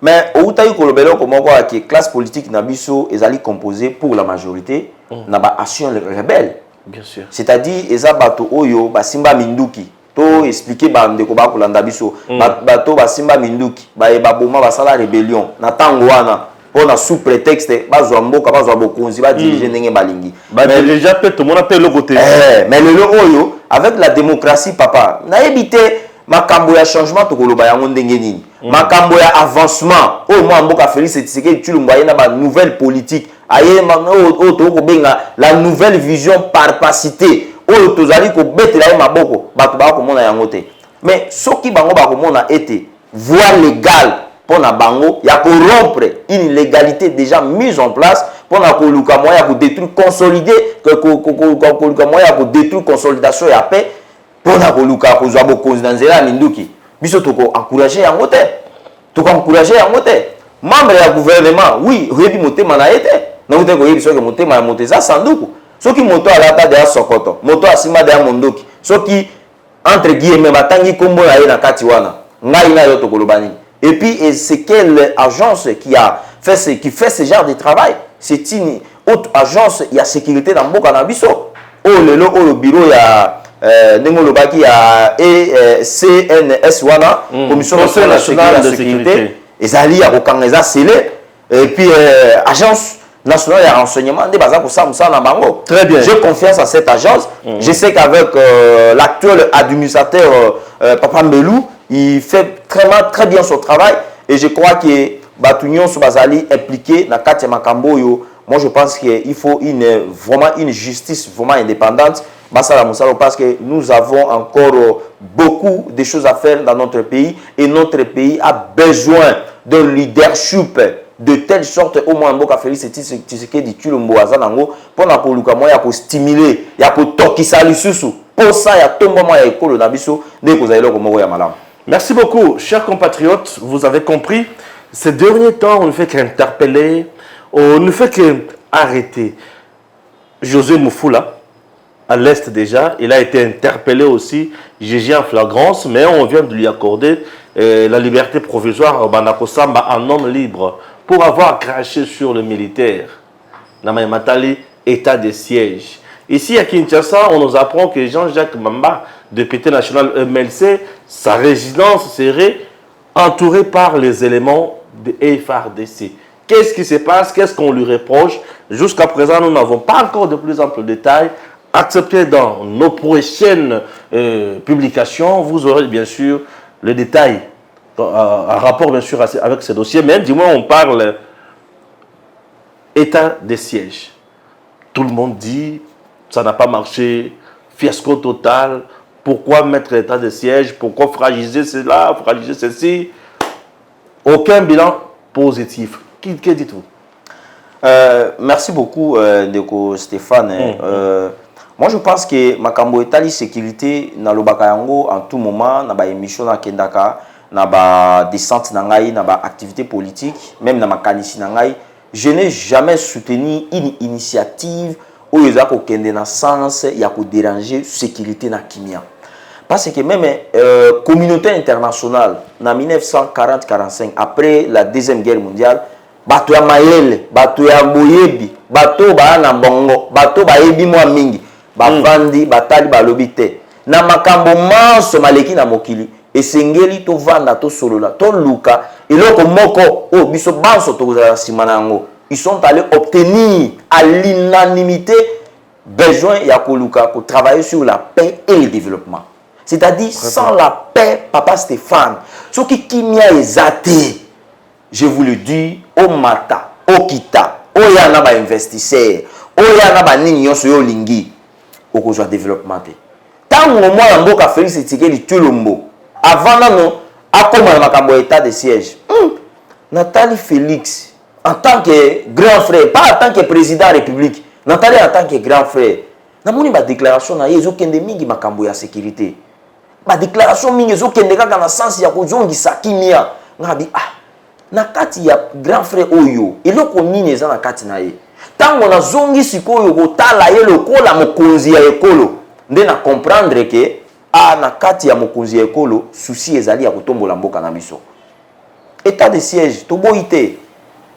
Mais au taï kolobelo comme quoi que classe politique nabiso ezali composée pour la majorité na ba action rebelle. Bien sûr. C'est-à-dire ezabato oyo basimba minduki. To expliquer ba ndeko ba kolanda biso bato basimba minduki ba boma basala rébellion na tango wana pona sous prétexte bazwa mboka bazwa bokonzi ba diriger ndenge balingi. Mais déjà peut tout le monde le côté. Mais le oyo avec la démocratie papa na éviter makambo ya changement to koloba yango ndenge nini makambo ya avancement o moi mboka Félix Tshisekedi Tshilombo na ba nouvelle politique aye o to ko benga la nouvelle vision par capacité o tozali ko betela maboko bato ba ko mona yango te mais soki bango ba ko mona été voie légale pona bango ya ko rompre une légalité déjà mise en place pona ko luka moya ko détruire consolider ko luka moya ko détruire consolidation ya paix pona koluka kozwa bokonzi na nzela minduki biso toko encourager yango te membre ya gouvernement oui rebi motema na ete na ute ko yebi soki motema ya moteza sanduku soki moto alata de Sokoto moto asima de mondoki soki entre guillemets batangi kombo na ye na kati wana ngai na yo tokolobani et puis c'est quelle agence qui fait ce genre de travail c'est une autre agence ya sécurité na mboka na biso lelo le bureau ya Nengolobaki ya CNS wana Commission nationale de sécurité ezali ya kokangeza scellé et puis agence nationale de renseignement de baza ko samsa na bango. Très bien. J'ai confiance à cette agence. Je sais qu'avec l'actuel administrateur Papa Mbelou, il fait très bien son travail et je crois que Batunion Sobazali impliqué na kati makambo yo. Moi je pense qu'il faut vraiment une justice vraiment indépendante. Parce que nous avons encore beaucoup de choses à faire dans notre pays et notre pays a besoin d'un leadership de telle sorte au moins Mboka Félix Tshisekedi Tshilombo azanango pour na koluka moya ko stimuler ya ko tokisa lisusu pour ça ya tombo moya ekolo na biso de ko zailo ko moko ya malamu. Merci beaucoup chers compatriotes, vous avez compris ces derniers temps on ne fait qu'interpeller, on ne fait qu'arrêter José Moufoula à l'Est déjà, il a été interpellé aussi, jugé en flagrance, mais on vient de lui accorder la liberté provisoire Banakosamba en homme libre pour avoir craché sur le militaire. Namaï Matali, état de siège. Ici à Kinshasa, on nous apprend que Jean-Jacques Mamba, député national MLC, sa résidence serait entourée par les éléments de FARDC. Qu'est-ce qui se passe? Qu'est-ce qu'on lui reproche? Jusqu'à présent, nous n'avons pas encore de plus amples détails. Acceptez dans nos prochaines publications, vous aurez bien sûr le détail, un rapport bien sûr avec ce dossier, mais du moins on parle état de siège. Tout le monde dit, ça n'a pas marché, fiasco total, pourquoi mettre l'état de siège, pourquoi fragiliser cela, fragiliser ceci. Aucun bilan positif. Que dites-vous? Merci beaucoup, Ndeko Stéphane. Moi, je pense que Makambo Etali sécurité dans le Bakayango en tout moment, dans l'émission na Kendaka, dans la descente nangai, dans l'activité politique, même dans ma kanisi nangai, je n'ai jamais soutenu une initiative où il y a un sens, il y a déranger sécurité na Kimia. Parce que même communauté internationale, en 1940-45, après la Deuxième Guerre mondiale, bato ya mayele, bato ya boyebi, bato ba na bongo, bato ba yebi mwa mingi, bavandi, batali balobi te. Na makambo manso maleki na mokili, esengeli to vanda to solola, to luka, eloko moko, oh biso banso to kozala simana yango. Ils sont allés obtenir à l'unanimité besoin ya koluka pour travailler sur la paix et le développement. C'est-à-dire sans la paix, Papa Stéphane, ce qui kimia ezate. Je vous le dis, au mata, au kita, au yana ba investisseur, au yana ba nini yoso yo lingi, au kozwa développement te. Tant au moins la mboka Félix Tshisekedi Tshilombo, avant non, a comme na makambo état de siège. Nathalie Félix, en tant que grand frère, pas en tant que président de la République, Nathalie en tant que grand frère, na moni ba déclaration na yezo kende mingi makambo ya sécurité. Ba déclaration mingi zo kende kaka na sens ya kozongisa kimia. Ngabi na kati ya grand frère oyo eloko nini eza na kati na ye tango na zongi sikoyo kotala ye lokola mokonzi ya ekolo nde na comprendre ke na kati ya mokonzi ya ekolo souci ezali ya kotombola mboka na biso état de siège to boite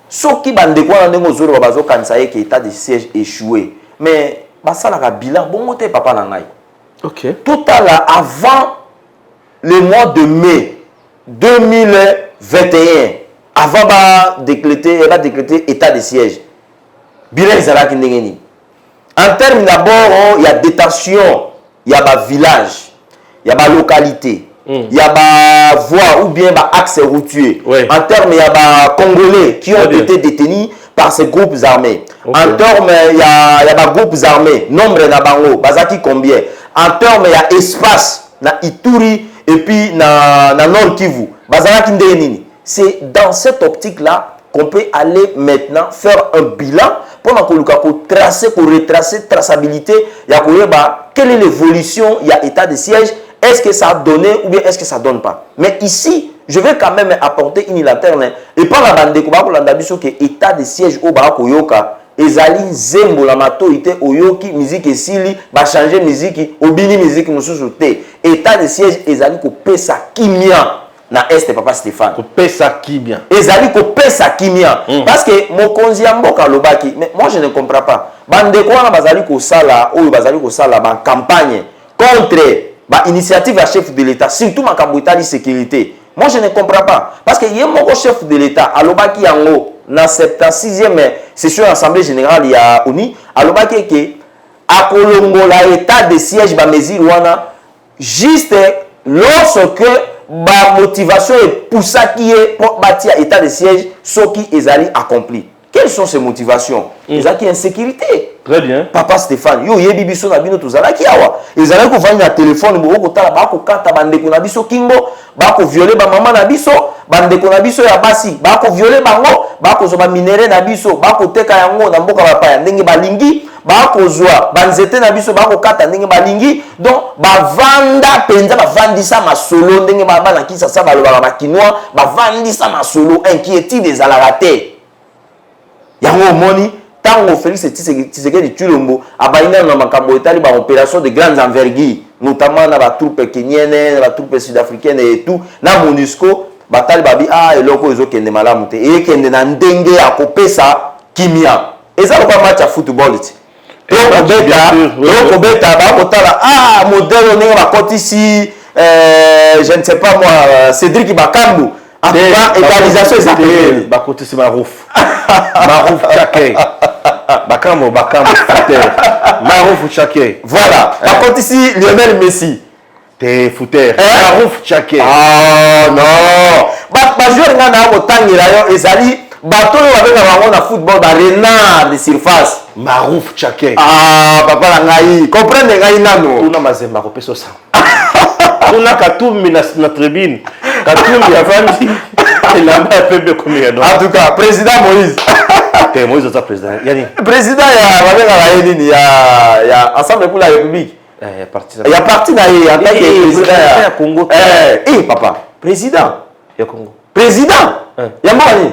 soki bandeko na ndenge ozolo bazokanisa ye ke état de siège échoué mais basalaka bilan bongo te papa na ngai OK totala avant le mois de mai 2021 avant de décréter état de siège. Bilan ezalaki ndenge nini. En termes d'abord, il y a détention, il y a village, il y a localité, il y a voie ou bien axe routier. Ouais. En termes, il y a Congolais qui ont été détenus par ces groupes armés. Okay. En termes, il y a groupes armés, nombre na bango, bazaki combien. En termes, il y a espace na Ituri et puis na Nord Kivu. Bazaki ndenge nini. C'est dans cette optique-là qu'on peut aller maintenant faire un bilan pour tracer, pour retracer traçabilité. Quelle est l'évolution, il y a état de siège, est-ce que ça a donné ou bien est-ce que ça ne donne pas. Mais ici, je vais quand même apporter une lanterne. Et par la bande de Koba, que état de siège au Barakoyoka, ezali zembo la matorité oyoki musique esili ba changer musique obini musique mususu te. État de siège ezali ko pesa kimia. Na este papa Stéphane. Kopesa kimia. Ezali kopesa kimia. Parce que mokonzi ya mboka lobaki, mais moi je ne comprends pas. Bande ko na bazali ko sala, oyo bazali ko sala ba campagne contre ba initiative à chef de l'État, surtout makambo etali sécurité. Moi je ne comprends pas parce que yé moko chef de l'État alobaki yango na 76e session assemblée générale ya ONU, alobaki ke akolongola état de siège ba mesure wana juste lorsque ba motivation et pour ça qui est pour bâtir état de siège ce qui est allé accompli. Quelles sont ces motivations? Ezaki insécurité. Très bien. Papa Stéphane, yo yebi biso na bino tozala ki awa. Ezali ko vanya téléphone bo ko tala ba ko kata bande ko na biso kingo, ba ko violer ba maman na biso, bande ko na biso ya basi, ba ko violer bango, ba ko zo ba minere na biso, ba ko teka yango na mboka ba pa ndenge balingi. Bakozwa banzete na biso bakokata ndenge balingi donc bavanda penza bavandisa masolo ndenge bana kisa sa balobaka bakinois bavandisa masolo inquiétude ezalaka te yango omoni tango Félix Tshisekedi Tshilombo abainga na makambo etali ba opération de grandes envergures notamment na ba troupes kenyenne na ba troupes sud-africaines et tout na MONUSCO batali babi eloko ezokende malamu te ekende na ndenge ya kopesa kimia ezalo kwa match ya football ti donc beta bakotala modèle ndenge bakotisi je ne sais pas moi Cédric Bakambu en tout cas égalisation ezapeli bakotisi Marouf Tchake Bakambu footer Marouf Tchake voilà bakotisi Lionel Messi te footer Marouf Tchake non ba joueur nga na kotangela yo ezali bato oyo babengaka bango na football ba renard de surface Marouf Tchake papa na ngai comprendre ngai nano tuna mazemba kopesa sa tuna Katumbi na tribune Katumbi avandi Il a un peu combien. En tout cas, président Moïse. Moïse est président. Président, il y a Ensemble pour la République. Il y a parti en tant que président. Congo. Papa, président. Il y a Congo. Président. Il y a Mali.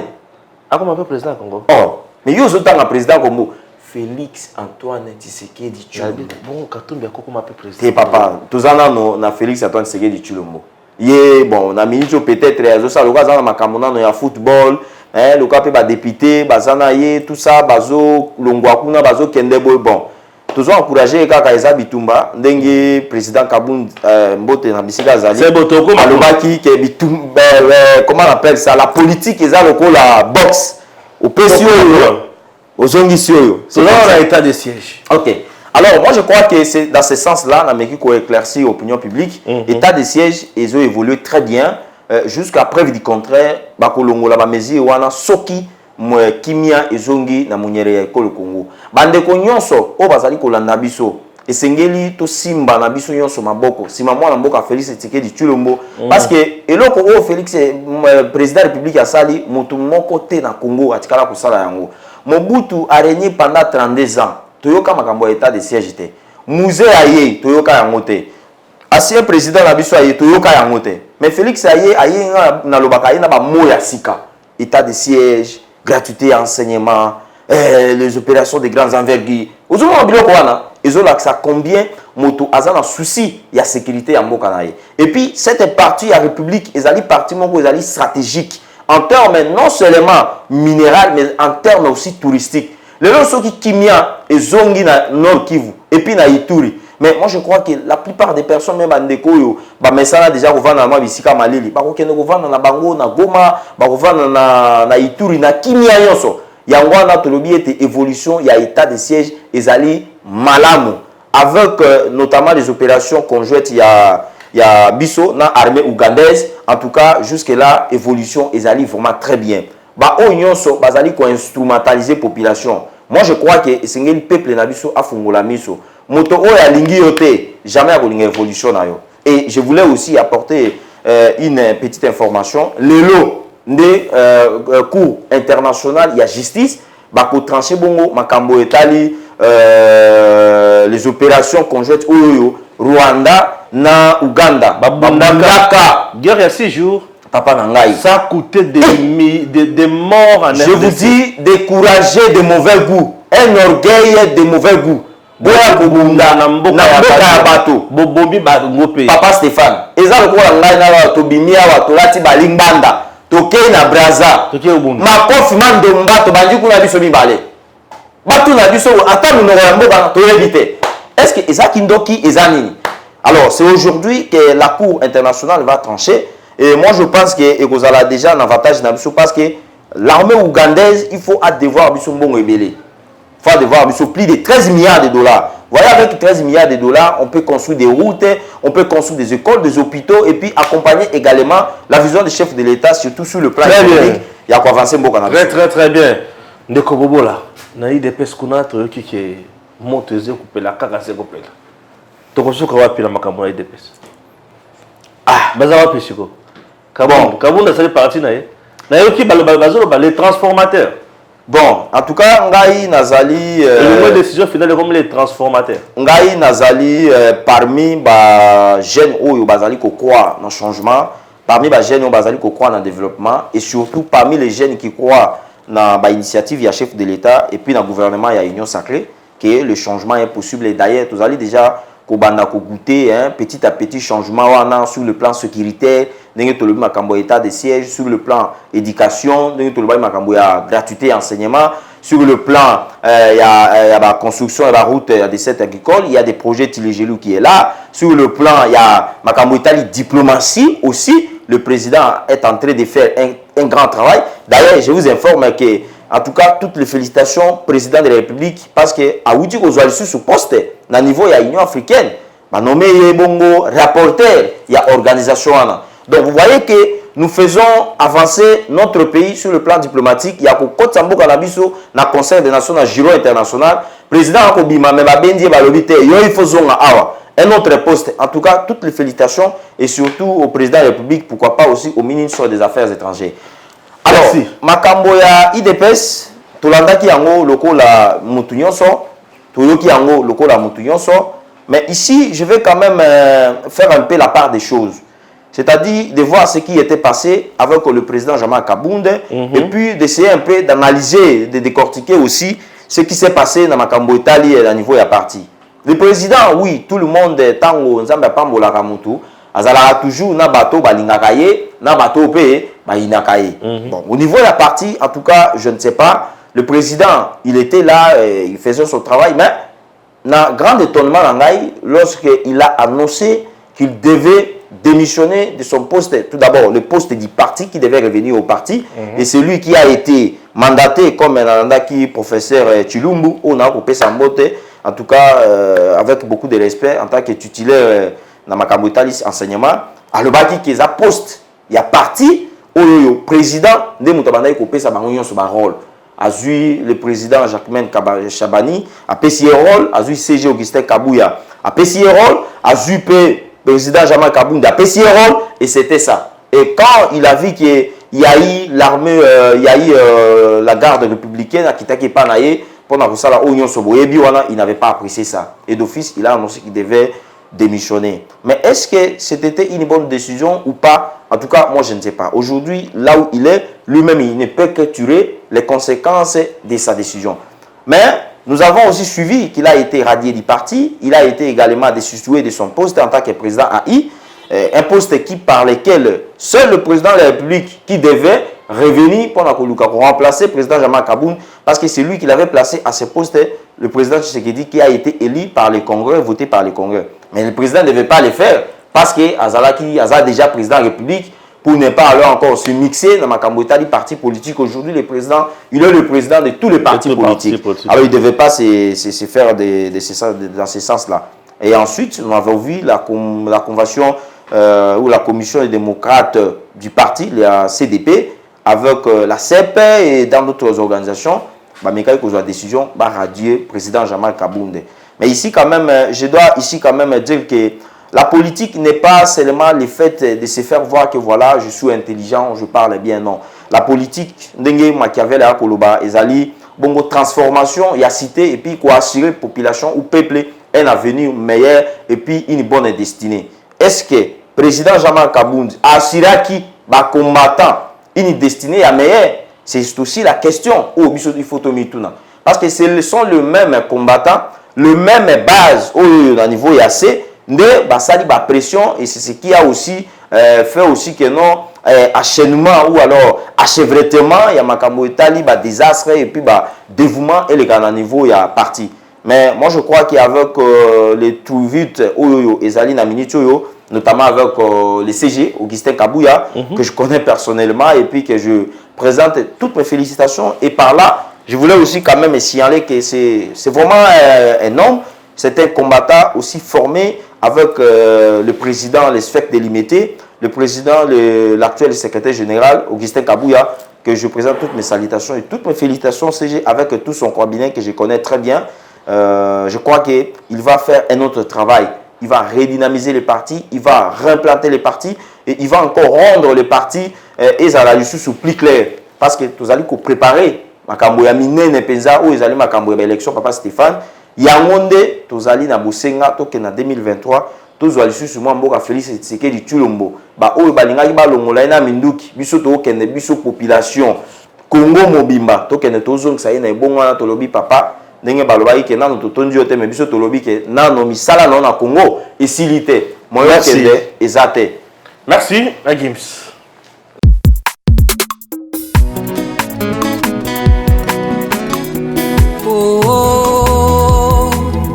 Ah, comment on appelle président Congo? Oh, mais il y a aussi un président Congo. Félix Antoine Tshisekedi Tshilombo. Bon, quand on a comment appelle président. Papa, tous en a Félix Antoine Tshisekedi Tshilombo. Yeah, bon, on a ministre peut-être, ça, le gars, on a Cameroun, on a football, le gars, peut député, bazana, tout ça, bazo, longwakuna, bazo, kendebo, bon. Tous ont encouragé Kaka Eza Bitumba, Dengue, président Kaboun, Mbote, Nabisika Zali. C'est Botoko, Alobaki, Bitumba, comment on appelle ça, la politique, Eza Loko, la boxe, au PCO, aux Zongisio. C'est là on a état de siège. Ok. Alors, moi, je crois que c'est dans ce sens-là, on a éclairci l'opinion publique. État de siège, ils ont évolué très bien. Jusqu'à preuve du contraire, Bakolongo, la Bamezi, Wana, Soki, Kimia, Ezongi, na Munyere, Kolo Congo. Bande Konyonso, O Bazali Kolanda Biso, et Sengeli, to Simba, na Biso Nyonso, Maboko, Simamo, Namboka, Félix Tshisekedi Tshilombo. Parce que, et là, Félix, président de la République, a sali, mon côté na Congo, à Tikala Kusala Yango. Mobutu a régné pendant 32 ans. Toyoka makambo état de siège te. Musée aye Toyoka yangote. Ancien président na biso aye Toyoka yangote. Mais Félix aye na lobaka aye na ba moya sika. État de siège, gratuité enseignement, les opérations de grandes envergures. Ozoma biloko wana, ezolakisa combien moto azana souci ya sécurité ya mboka na ye. Et puis cette partie ya République ezali partie moko ezali stratégique en termes non seulement minéral mais en termes aussi touristiques. Les gens sont qui Kimia et Zongi na Nord Kivu et puis na Ituri. Mais moi je crois que la plupart des personnes même bandeko yo ba mesana déjà revendre na bisika malili ba ko kende revendre na bango na Goma ba revendre na Ituri na Kimia yonso yango na tolobi ete évolution ya état de siège ezali malamu avec notamment des opérations conjointes ya biso na armée ougandaise. En tout cas jusque là évolution ezali vraiment très bien. Ba o nyonso bazali ko instrumentaliser population. Moi je crois que c'est le peuple na biso afungola miso. Moto o ya lingi yote jamais a kolinga évolution na yo. Et je voulais aussi apporter une petite information. Lelo de cour international il y a justice ba ko trancher bongo makambo etali les opérations conjointes oyo Rwanda na Uganda. Babundaka. Guerre il y a 6 jours. Papa Nangaï. Ça a coûté des morts en RDC. Je vous dis, décourager de mauvais goût. Un orgueil de mauvais goût. Papa Stéphane. Eza lokola ngai na tobimia wa tolati balingbanda. Tokei na Braza. Makofi mandomba to bandi kuna biso mibale. Batu na biso ata minoko ya mboka toyebi te. Est-ce que eza kindoki eza nini? Alors, c'est aujourd'hui que la Cour internationale va trancher. Et moi, je pense que vous avez déjà un avantage parce que l'armée ougandaise, il faut devoir plus de 13 milliards de dollars. Vous voyez, avec 13 milliards de dollars, on peut construire des routes, on peut construire des écoles, des hôpitaux et puis accompagner également la vision du chef de l'État, surtout sur le plan économique. Il y a quoi avancer beaucoup. Très, très, très bien. Ndeko Bobola, na yi de peskuna to yoki ke monteze kupela kaka se kopela. Tokosoka wapi na makambo ya IDPS? Ah, baza wapi siko? Kabunda c'est parti na ye. Na yoki bazolo les transformateurs. Bon, en tout cas, ngai nazali le décision finale comme les transformateurs. Ngai nazali parmi ba jeunes oyo bazali ko croire dans changement, parmi ba jeunes oyo bazali ko croire dans développement et surtout parmi les jeunes qui croient dans ba initiative ya chef de l'État et puis dans gouvernement ya Union sacrée que le changement est possible et d'ailleurs vous allez déjà kobanda ko goûter petit à petit changement wana sur le plan sécuritaire, ndenge tolobi makambo état de siège, sur le plan éducation, ndenge tolobi makambo ya gratuité enseignement, sur le plan il y a la construction de la route des sites agricoles, il y a des projets Tilégelou qui est là, sur le plan il y a makambo état diplomatie aussi, le président est en train de faire un grand travail. D'ailleurs, je vous informe que en tout cas, toutes les félicitations président de la République parce que à Outi Kozwali sous poste, à niveau il y a l'Union africaine, nommé Bongo rapporteur, il y a organisation. Donc vous voyez que nous faisons avancer notre pays sur le plan diplomatique. Il y a Côte Sambo Kanabiso, dans le Conseil des Nations, dans le Giro international. Président Akobima, même Bendi Balobite, il faut awa. Un autre poste. En tout cas, toutes les félicitations et surtout au président de la République, pourquoi pas aussi au ministre des Affaires étrangères. Alors, Merci. makambo ya IDPS, tolandaki yango lokola mutu nyonso, toyoki yango lokola mutu nyonso, mais ici, je vais quand même faire un peu la part des choses. C'est-à-dire de voir ce qui était passé avec le président Jean-Marc Kabound et puis d'essayer un peu d'analyser, de décortiquer aussi ce qui s'est passé dans Makambo Italie à niveau ya parti. Le président, oui, tout le monde, tango nzambe pambola kamutu, azala toujours na bateau balingakaye, na bateau pe bainakaye. Bon, au niveau de la partie, en tout cas, je ne sais pas, le président, il était là, il faisait son travail, mais na grand étonnement lorsqu'il a annoncé qu'il devait démissionner de son poste, tout d'abord le poste du parti qui devait revenir au parti, et c'est lui qui a été mandaté comme un professeur Chilumbu, on a coupé sa mbote, en tout cas avec beaucoup de respect en tant que titulaire dans Makambo Italie enseignement, à le baki qui est à poste, il y a parti, au président de Moutabanda coupé sa bangon sur rôle. Azui le président Jacquemaine Chabani a payé rôle, Azui CG Augustin Kabouya a payé rôle, Azui président Jean-Marc Kabound a payé rôle et c'était ça. Et quand il a vu qu'il y a eu l'armée, il y a eu la garde républicaine à Kitaki Panaye pendant que ça la Oignon Soboyebi, il n'avait pas apprécié ça. Et d'office, il a annoncé qu'il devait démissionner. Mais est-ce que c'était une bonne décision ou pas? En tout cas, moi je ne sais pas. Aujourd'hui, là où il est, lui-même, il ne peut que tirer les conséquences de sa décision. Mais nous avons aussi suivi qu'il a été radié du parti. Il a été également destitué de son poste en tant que président AI. Un poste par lequel seul le président de la République qui devait revenir pour remplacer le président Jean-Marc Kabound, parce que c'est lui qui l'avait placé à ce poste, le président Tshisekedi qui a été élu par les Congrès, voté par les Congrès. Mais le président ne devait pas le faire parce que Azalaki a déjà président de la République pour ne pas alors encore se mixer dans Makambo Italie parti politique. Aujourd'hui, le président, il est le président de tous les partis politiques. Alors, il ne devait pas se faire dans ce sens-là. Et ensuite, nous avons vu la convention ou la commission des démocrates du parti, la CDP, avec la CEP et dans d'autres organisations, mais quand il y a une décision, radier le président Jean-Marc Kabound. Mais ici, quand même, je dois ici quand même dire que la politique n'est pas seulement le fait de se faire voir que voilà, je suis intelligent, je parle bien, non. La politique, Ndenge Machiavel et Akoloba, Ezali, bongo transformation, il y a cité, et puis quoi assurer la population ou peuple un avenir meilleur et puis une bonne destinée. Est-ce que le président Jean-Marc Kabound a assuré qui va combattant une destinée à meilleure? C'est aussi la question au il faut parce que ce sont les mêmes combattants, le même base au niveau IAC, de basali ba pression et c'est ce qui a aussi fait aussi que non enchaînement ou alors achèvretement il y a Makambo Italie ba désastre et puis ba dévouement et les gars niveau il y a parti. Mais moi je crois qu'avec les tout vite oyo ezali na minute oyo notamment avec le CG Augustin Kabouya que je connais personnellement et puis que je présente toutes mes félicitations et par là je voulais aussi quand même signaler que c'est vraiment un homme, c'est un combattant aussi formé avec le président, les SFEC délimité, le président, l'actuel secrétaire général, Augustin Kabouya, que je présente toutes mes salutations et toutes mes félicitations CG avec tout son cabinet que je connais très bien. Je crois qu'il va faire un autre travail. Il va redynamiser les partis, il va réimplanter les partis et il va encore rendre les partis et ça la justice plus clair. Parce que tous allez préparer makambo ya minene penza ou ezali makambo ya élection papa Stéphane yangonde tozali na bosenga toke na 2023 tozwa lisusu mwa mboka Félix Tshisekedi Tshilombo ba oyo balingaki balongola na minduki biso tokende biso population Congo mobimba tokende tozongisa ye na ebongo wana tolobi papa ndenge balobaki ke nano totondi yo te me biso tolobi ke nano misala na Congo esili te moyo kende ezate. Merci à Gims.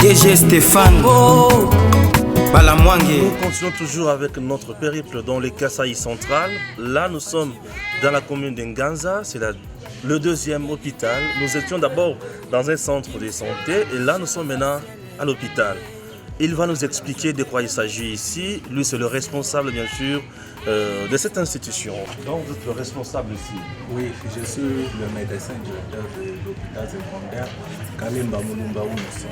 DG Stéphane Balamwangue. Nous continuons toujours avec notre périple dans le Kasaï central. Là, nous sommes dans la commune d'Nganza. C'est le deuxième hôpital. Nous étions d'abord dans un centre de santé et là, nous sommes maintenant à l'hôpital. Il va nous expliquer de quoi il s'agit ici. Lui, c'est le responsable, bien sûr, de cette institution. Donc, vous êtes le responsable ici. Oui, je suis le médecin directeur de l'hôpital secondaire Kalemba Mulumba Ounessi.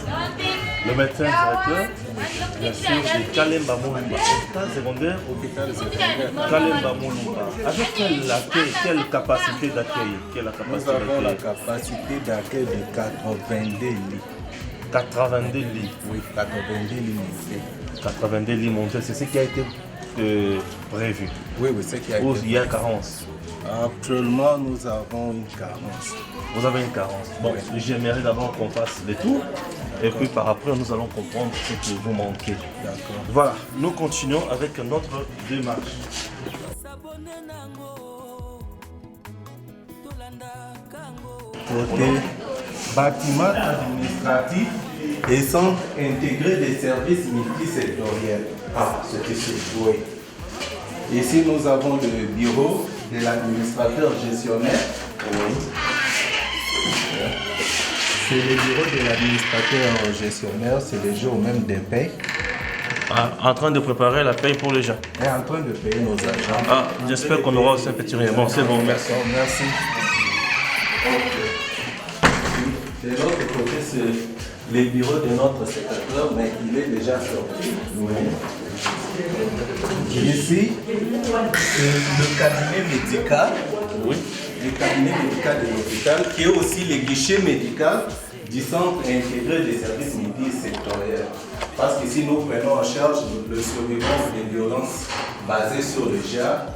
Le médecin directeur, bien sûr, de Kalemba Mulumba. Hôpital secondaire Kalemba Mulumba. Avec quelle capacité d'accueil? Nous avons la capacité d'accueil de 82 lits. 82 lits. Oui, 82 lits montés. 82 lits montés, c'est ce qui a été prévu. Oui, c'est ce qui a Ou été il y a carence? Actuellement, nous avons une carence. Vous avez une carence. Bon, j'aimerais d'abord qu'on fasse les tours. Et puis par après, nous allons comprendre ce que vous manquez. D'accord. Voilà, nous continuons avec notre démarche. Côté bâtiment administratif et centre intégré des services multisectoriels. Ah, c'est ici. Oui. Ici, nous avons le bureau de l'administrateur gestionnaire. Oui. C'est le bureau de l'administrateur gestionnaire, c'est le jour même des payes. Ah, en train de préparer la paye pour les gens. Et en train de payer nos agents. Ah, j'espère qu'on aura aussi un petit rien. Bon, c'est bon, merci. Merci. De l'autre côté, c'est le bureau de notre secrétaire, mais il est déjà sorti. Oui. Ici, c'est le cabinet médical. Oui. Le cabinet médical de l'hôpital, qui est aussi le guichet médical du centre intégré des services multisectoriels. Parce qu'ici, nous prenons en charge le survivance des violences basées sur le genre,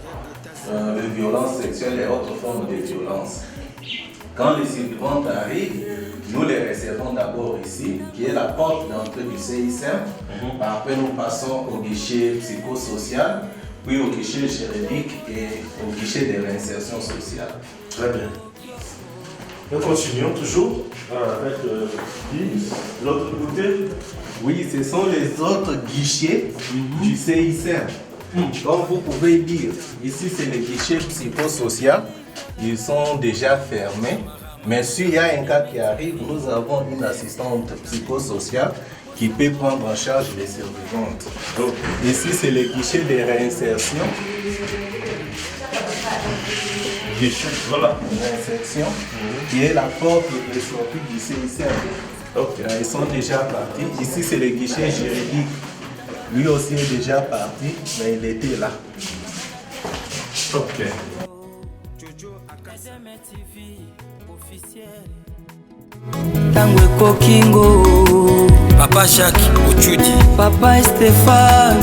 les violences sexuelles et autres formes de violences. Quand les survivantes arrivent, nous les recevons d'abord ici, qui est la porte d'entrée du CICM. Après, nous passons au guichet psychosocial, puis au guichet juridique et au guichet de réinsertion sociale. Très bien. Nous continuons toujours avec l'autre côté. Oui, ce sont les autres guichets du CICM. Comme vous pouvez dire, ici c'est le guichet psychosocial. Ils sont déjà fermés. Mais s'il y a un cas qui arrive, nous avons une assistante psychosociale qui peut prendre en charge les survivantes. Donc, ici, c'est le guichet de réinsertion. Voilà. Réinsertion, qui est la porte de sortie du CICM. Ils sont déjà partis. Ici, c'est le guichet juridique. Lui aussi est déjà parti, mais il était là. Ok. Tango Kokingo, Papa Jacques Ochudi, Papa Stéphane,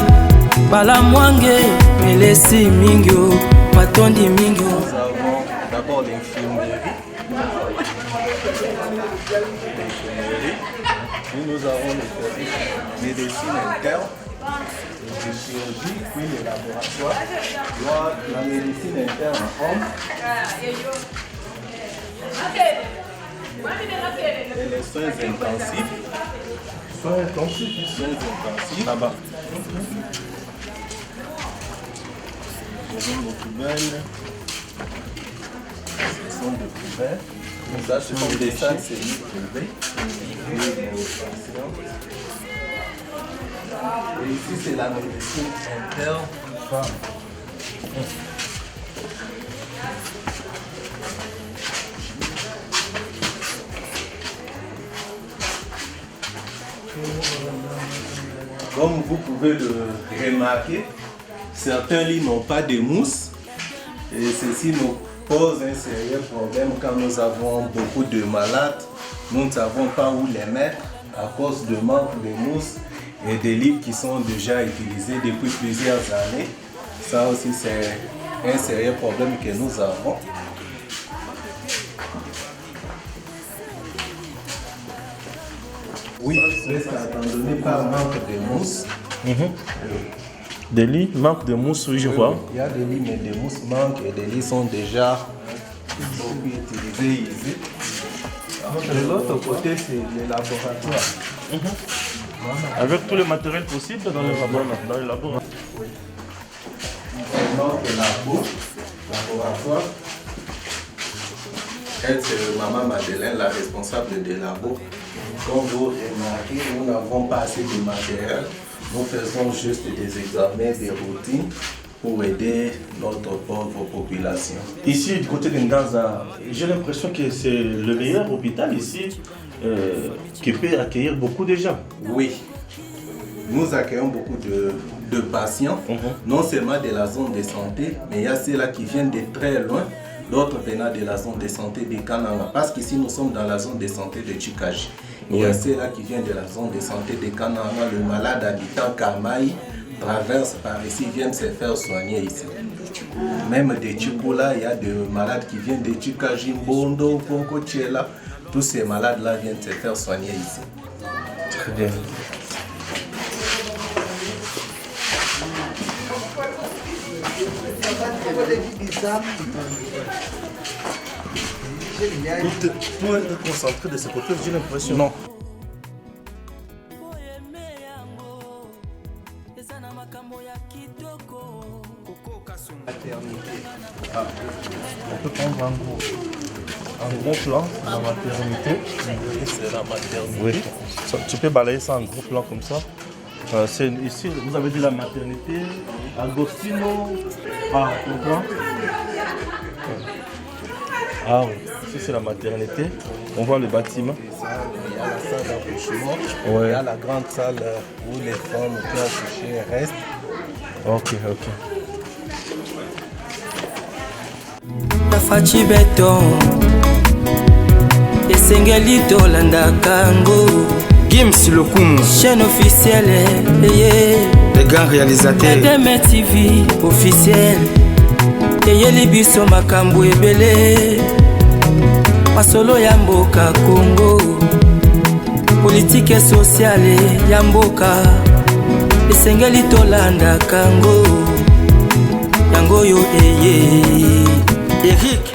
Bala Mwange, Melesi Mingyo, Matondi Mingyo. Nous avons d'abord l'infirmerie. Puis nous avons le service médecine interne, de chirurgie, puis le laboratoire. La médecine interne homme. Et les soins intensifs. Soins intensifs. Là-bas. Ce sont des poubelles. Ce sont des poubelles. Ça, ce sont des salles privées. Et ici, c'est la médecine interne femme. Comme vous pouvez le remarquer, certains lits n'ont pas de mousse et ceci nous pose un sérieux problème quand nous avons beaucoup de malades. Nous ne savons pas où les mettre à cause de manque de mousse et des lits qui sont déjà utilisés depuis plusieurs années. Ça aussi, c'est un sérieux problème que nous avons. Oui, c'est étant donné par manque de mousse. Des lits, manque de mousse, oui, je vois. Il y a des lits, mais des mousses manquent et des lits sont déjà utilisés ici. De l'autre côté, c'est le laboratoire. Avec tous les matériels possibles dans les laboratoires. Oui. Donc, laboratoire. Elle, c'est Maman Madeleine, la responsable des labos. Comme vous remarquez, nous n'avons pas assez de matériel. Nous faisons juste des examens, des routines pour aider notre pauvre population. Ici, du côté de Nganza, j'ai l'impression que c'est le meilleur hôpital ici qui peut accueillir beaucoup de gens. Oui, nous accueillons beaucoup de patients, non seulement de la zone de santé, mais il y a ceux-là qui viennent de très loin, d'autres venant de la zone de santé de Kananga, parce qu'ici nous sommes dans la zone de santé de Chikaji. Il y a ceux-là qui viennent de la zone de santé de Kananga, le malade habitant Kamaï traverse par ici, viennent se faire soigner ici. Même de Chikola, il y a des malades qui viennent de Chikaji, Mbondo, Ponko, Tchela. Tous ces malades-là viennent se faire soigner ici. Très bien. Tout est concentré de ce côté, j'ai l'impression. Non. On peut prendre un gros plan, la maternité. C'est la maternité. Oui. Tu peux balayer ça en gros plan comme ça. C'est ici, vous avez dit la maternité. Agostino. Ah, tu comprends? Ah oui, ici c'est la maternité. On voit le bâtiment. Il y a la salle d'accouchement. Ouais. Il y a la grande salle où les femmes qui ont accouché restent. Ok, ok. Tafachi beton esengeli tolanda kango Gims Lokumu, chaîne officielle les grands réalisateurs Edeme TV officiel eyeli biso makambo ebele masolo ya mboka Congo politique sociale ya mboka esengeli tolanda kango yango yo Eric.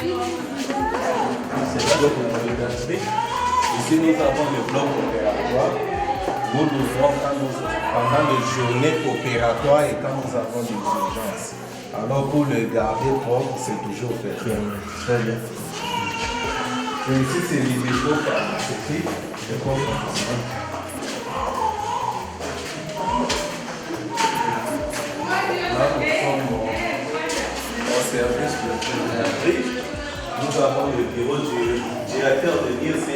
Ici, nous avons le bloc opératoire. Nous devons, pendant les journées opératoires et quand nous avons des urgences. Alors, pour le garder propre, c'est toujours fait. Très bien. Et ici, c'est les dépôts pharmaceutiques. Là, nous sommes au service de pédiatrie. Nous avons le bureau du directeur de l'IRC.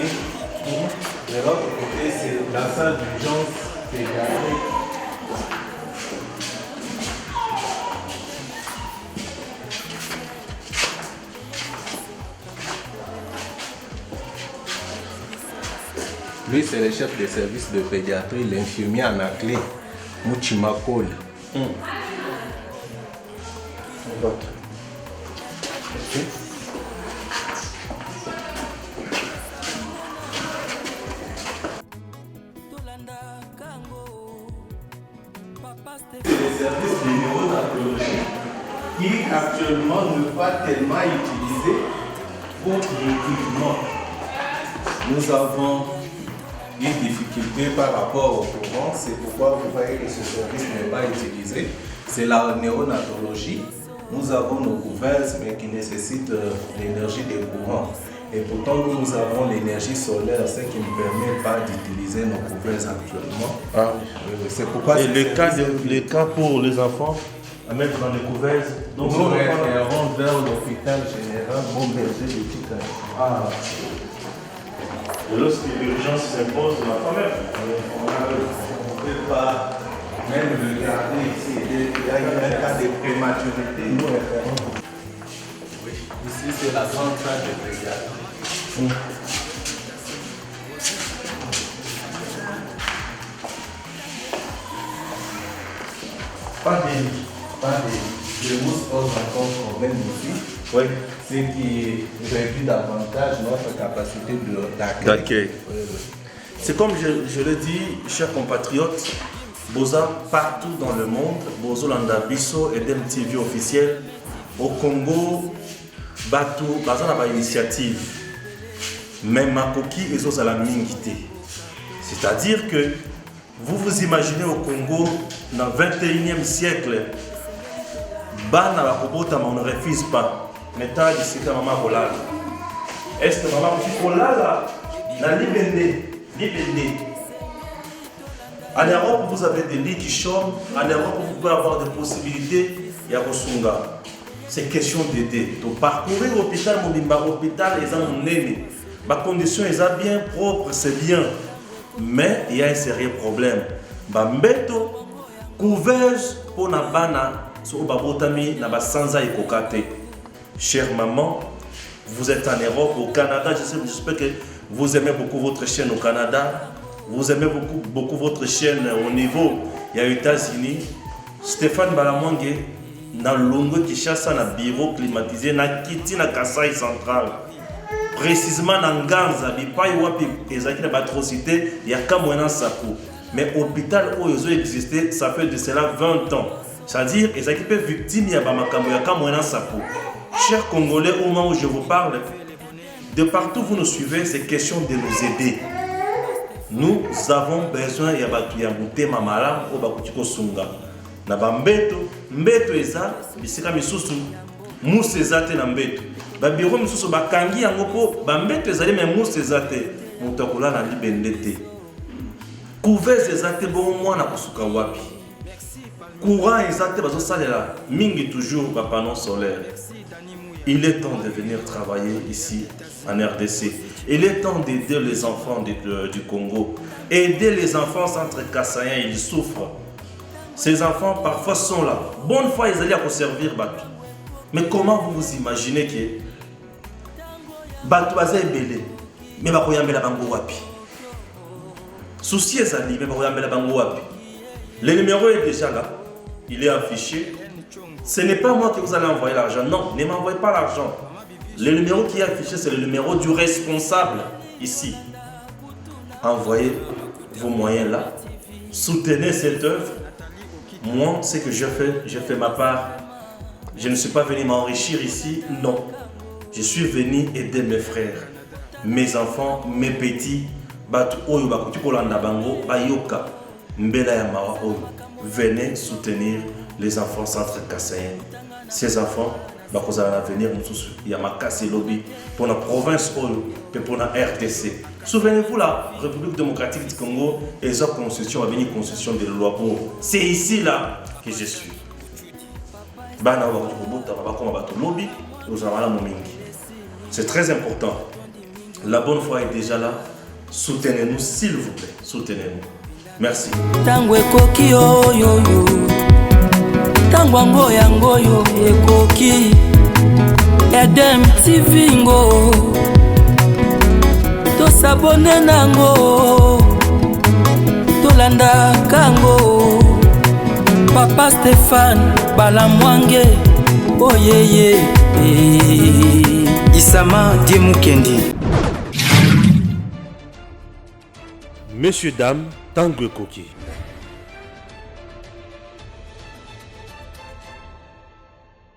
De l'autre côté, c'est la salle d'urgence pédiatrique. Lui, c'est le chef de service de pédiatrie, l'infirmier en clé, Mouchimakol. C'est le service de néonatologie qui actuellement n'est pas tellement utilisé pour l'équipement. Nous avons une difficulté par rapport au courant, c'est pourquoi vous voyez que ce service n'est pas utilisé. C'est la néonatologie. Nous avons nos couvertes, mais qui nécessitent l'énergie des courants. Et pourtant, nous avons l'énergie solaire, ce qui ne permet pas d'utiliser nos couvertes actuellement. Ah. C'est pourquoi Et les cas pour les enfants à mettre dans les couvertes. Donc, nous référons vers l'hôpital général Montberger de Chikaji. Ah. Et lorsque l'urgence s'impose, on n'a pas même. On ne peut pas même le garder ici. Il y a un cas de prématurité, nous référons. Oui. Ici, c'est la grande salle de pédiatrie. Pas de mousse encore quand même ici. Oui. Ce qui réduit davantage notre capacité d'accueil. C'est comme je le dis, chers compatriotes, Boza partout dans le monde, Bozo Landabiso et DMTV officiel, au Congo, Batu, Bazana ba initiative, même Makoki et Zoza Mingité. C'est-à-dire que vous vous imaginez au Congo, dans le 21e siècle, Bana Bakobota, on ne refuse pas. Maintenant, ici, Maman Bolal. Est-ce que maman qui là, la libéné. En Europe, vous avez des lits qui chôment. En Europe, vous pouvez avoir des possibilités. Il y a Kosunga. C'est question d'aider. Donc, parcourir l'hôpital, l'hôpital, ils ont une ma condition est bien propre, c'est bien. Mais il y a un sérieux problème. Bambeto, couveuse pour na bana, sur babotami, na ba sanza et kokate. Chère maman, vous êtes en Europe, au Canada, j'espère que vous aimez beaucoup votre chaîne au Canada. Vous aimez beaucoup votre chaîne au niveau, il y a aux États-Unis. Stéphane Balamwange, dans Longo Kishasa, dans le bureau climatisé, dans Kiti, dans Kasaï central. Précisément dans Ganza, il n'y a pas d'atrocité, il y a qu'un moyen Sapo. Mais l'hôpital où ils ont existé, ça fait de cela 20 ans. C'est-à-dire qu'ils ont été victimes, il y a qu'un moyen Sapo. Chers Congolais, au moment où je vous parle, de partout où vous nous suivez, c'est question de nous aider. Nous avons besoin de faire mamala au bakutiko sunga. Na bambeto, mbeto eza, bisika misusu, mousse ezate na mbeto. Ba biro misusu bakangi yango po bambeto ezali mais mousse ezate. Mutakola na libendete. Couveuse ezate bon mwana kusuka wapi. Courant ezate bazo salela mingi toujours ba panneau solaire. Il est temps de venir travailler ici en RDC. Il est temps d'aider les enfants du Congo. Aider les enfants centre Kassaïen, ils souffrent. Ces enfants parfois sont là. Bonne fois, ils allaient à servir Batu. Mais comment vous vous imaginez que Batu est belé, mais Batu est belé bango wapi. Souci est ali, mais Batu est belé bango wapi. Le numéro est déjà là. Il est affiché. Ce n'est pas moi qui vous allez envoyer l'argent. Non, ne m'envoyez pas l'argent. Le numéro qui est affiché, c'est le numéro du responsable ici. Envoyez vos moyens là. Soutenez cette œuvre. Moi, ce que je fais ma part. Je ne suis pas venu m'enrichir ici, non. Je suis venu aider mes frères, mes enfants, mes petits. Venez soutenir les enfants centre Kassaïen. Ces enfants, ils ont un avenir, il y a Makassi Lobby pour la province et pour la RDC. Souvenez-vous, la République démocratique du Congo, ils ont constitution, a une constitution de loi pour. C'est ici là que je suis. C'est très important. La bonne foi est déjà là. Soutenez-nous, s'il vous plaît. Soutenez-nous. Merci. Tango ekoki oyo yo. Tango ngo yango yo ekoki. Edem TV ngo. To s'abonner nango. To landa kango. Papa Stéphane Balamwange. Oh yeah yeah. Isama Diemukendi. Messieurs, dames, Tango Ekoki.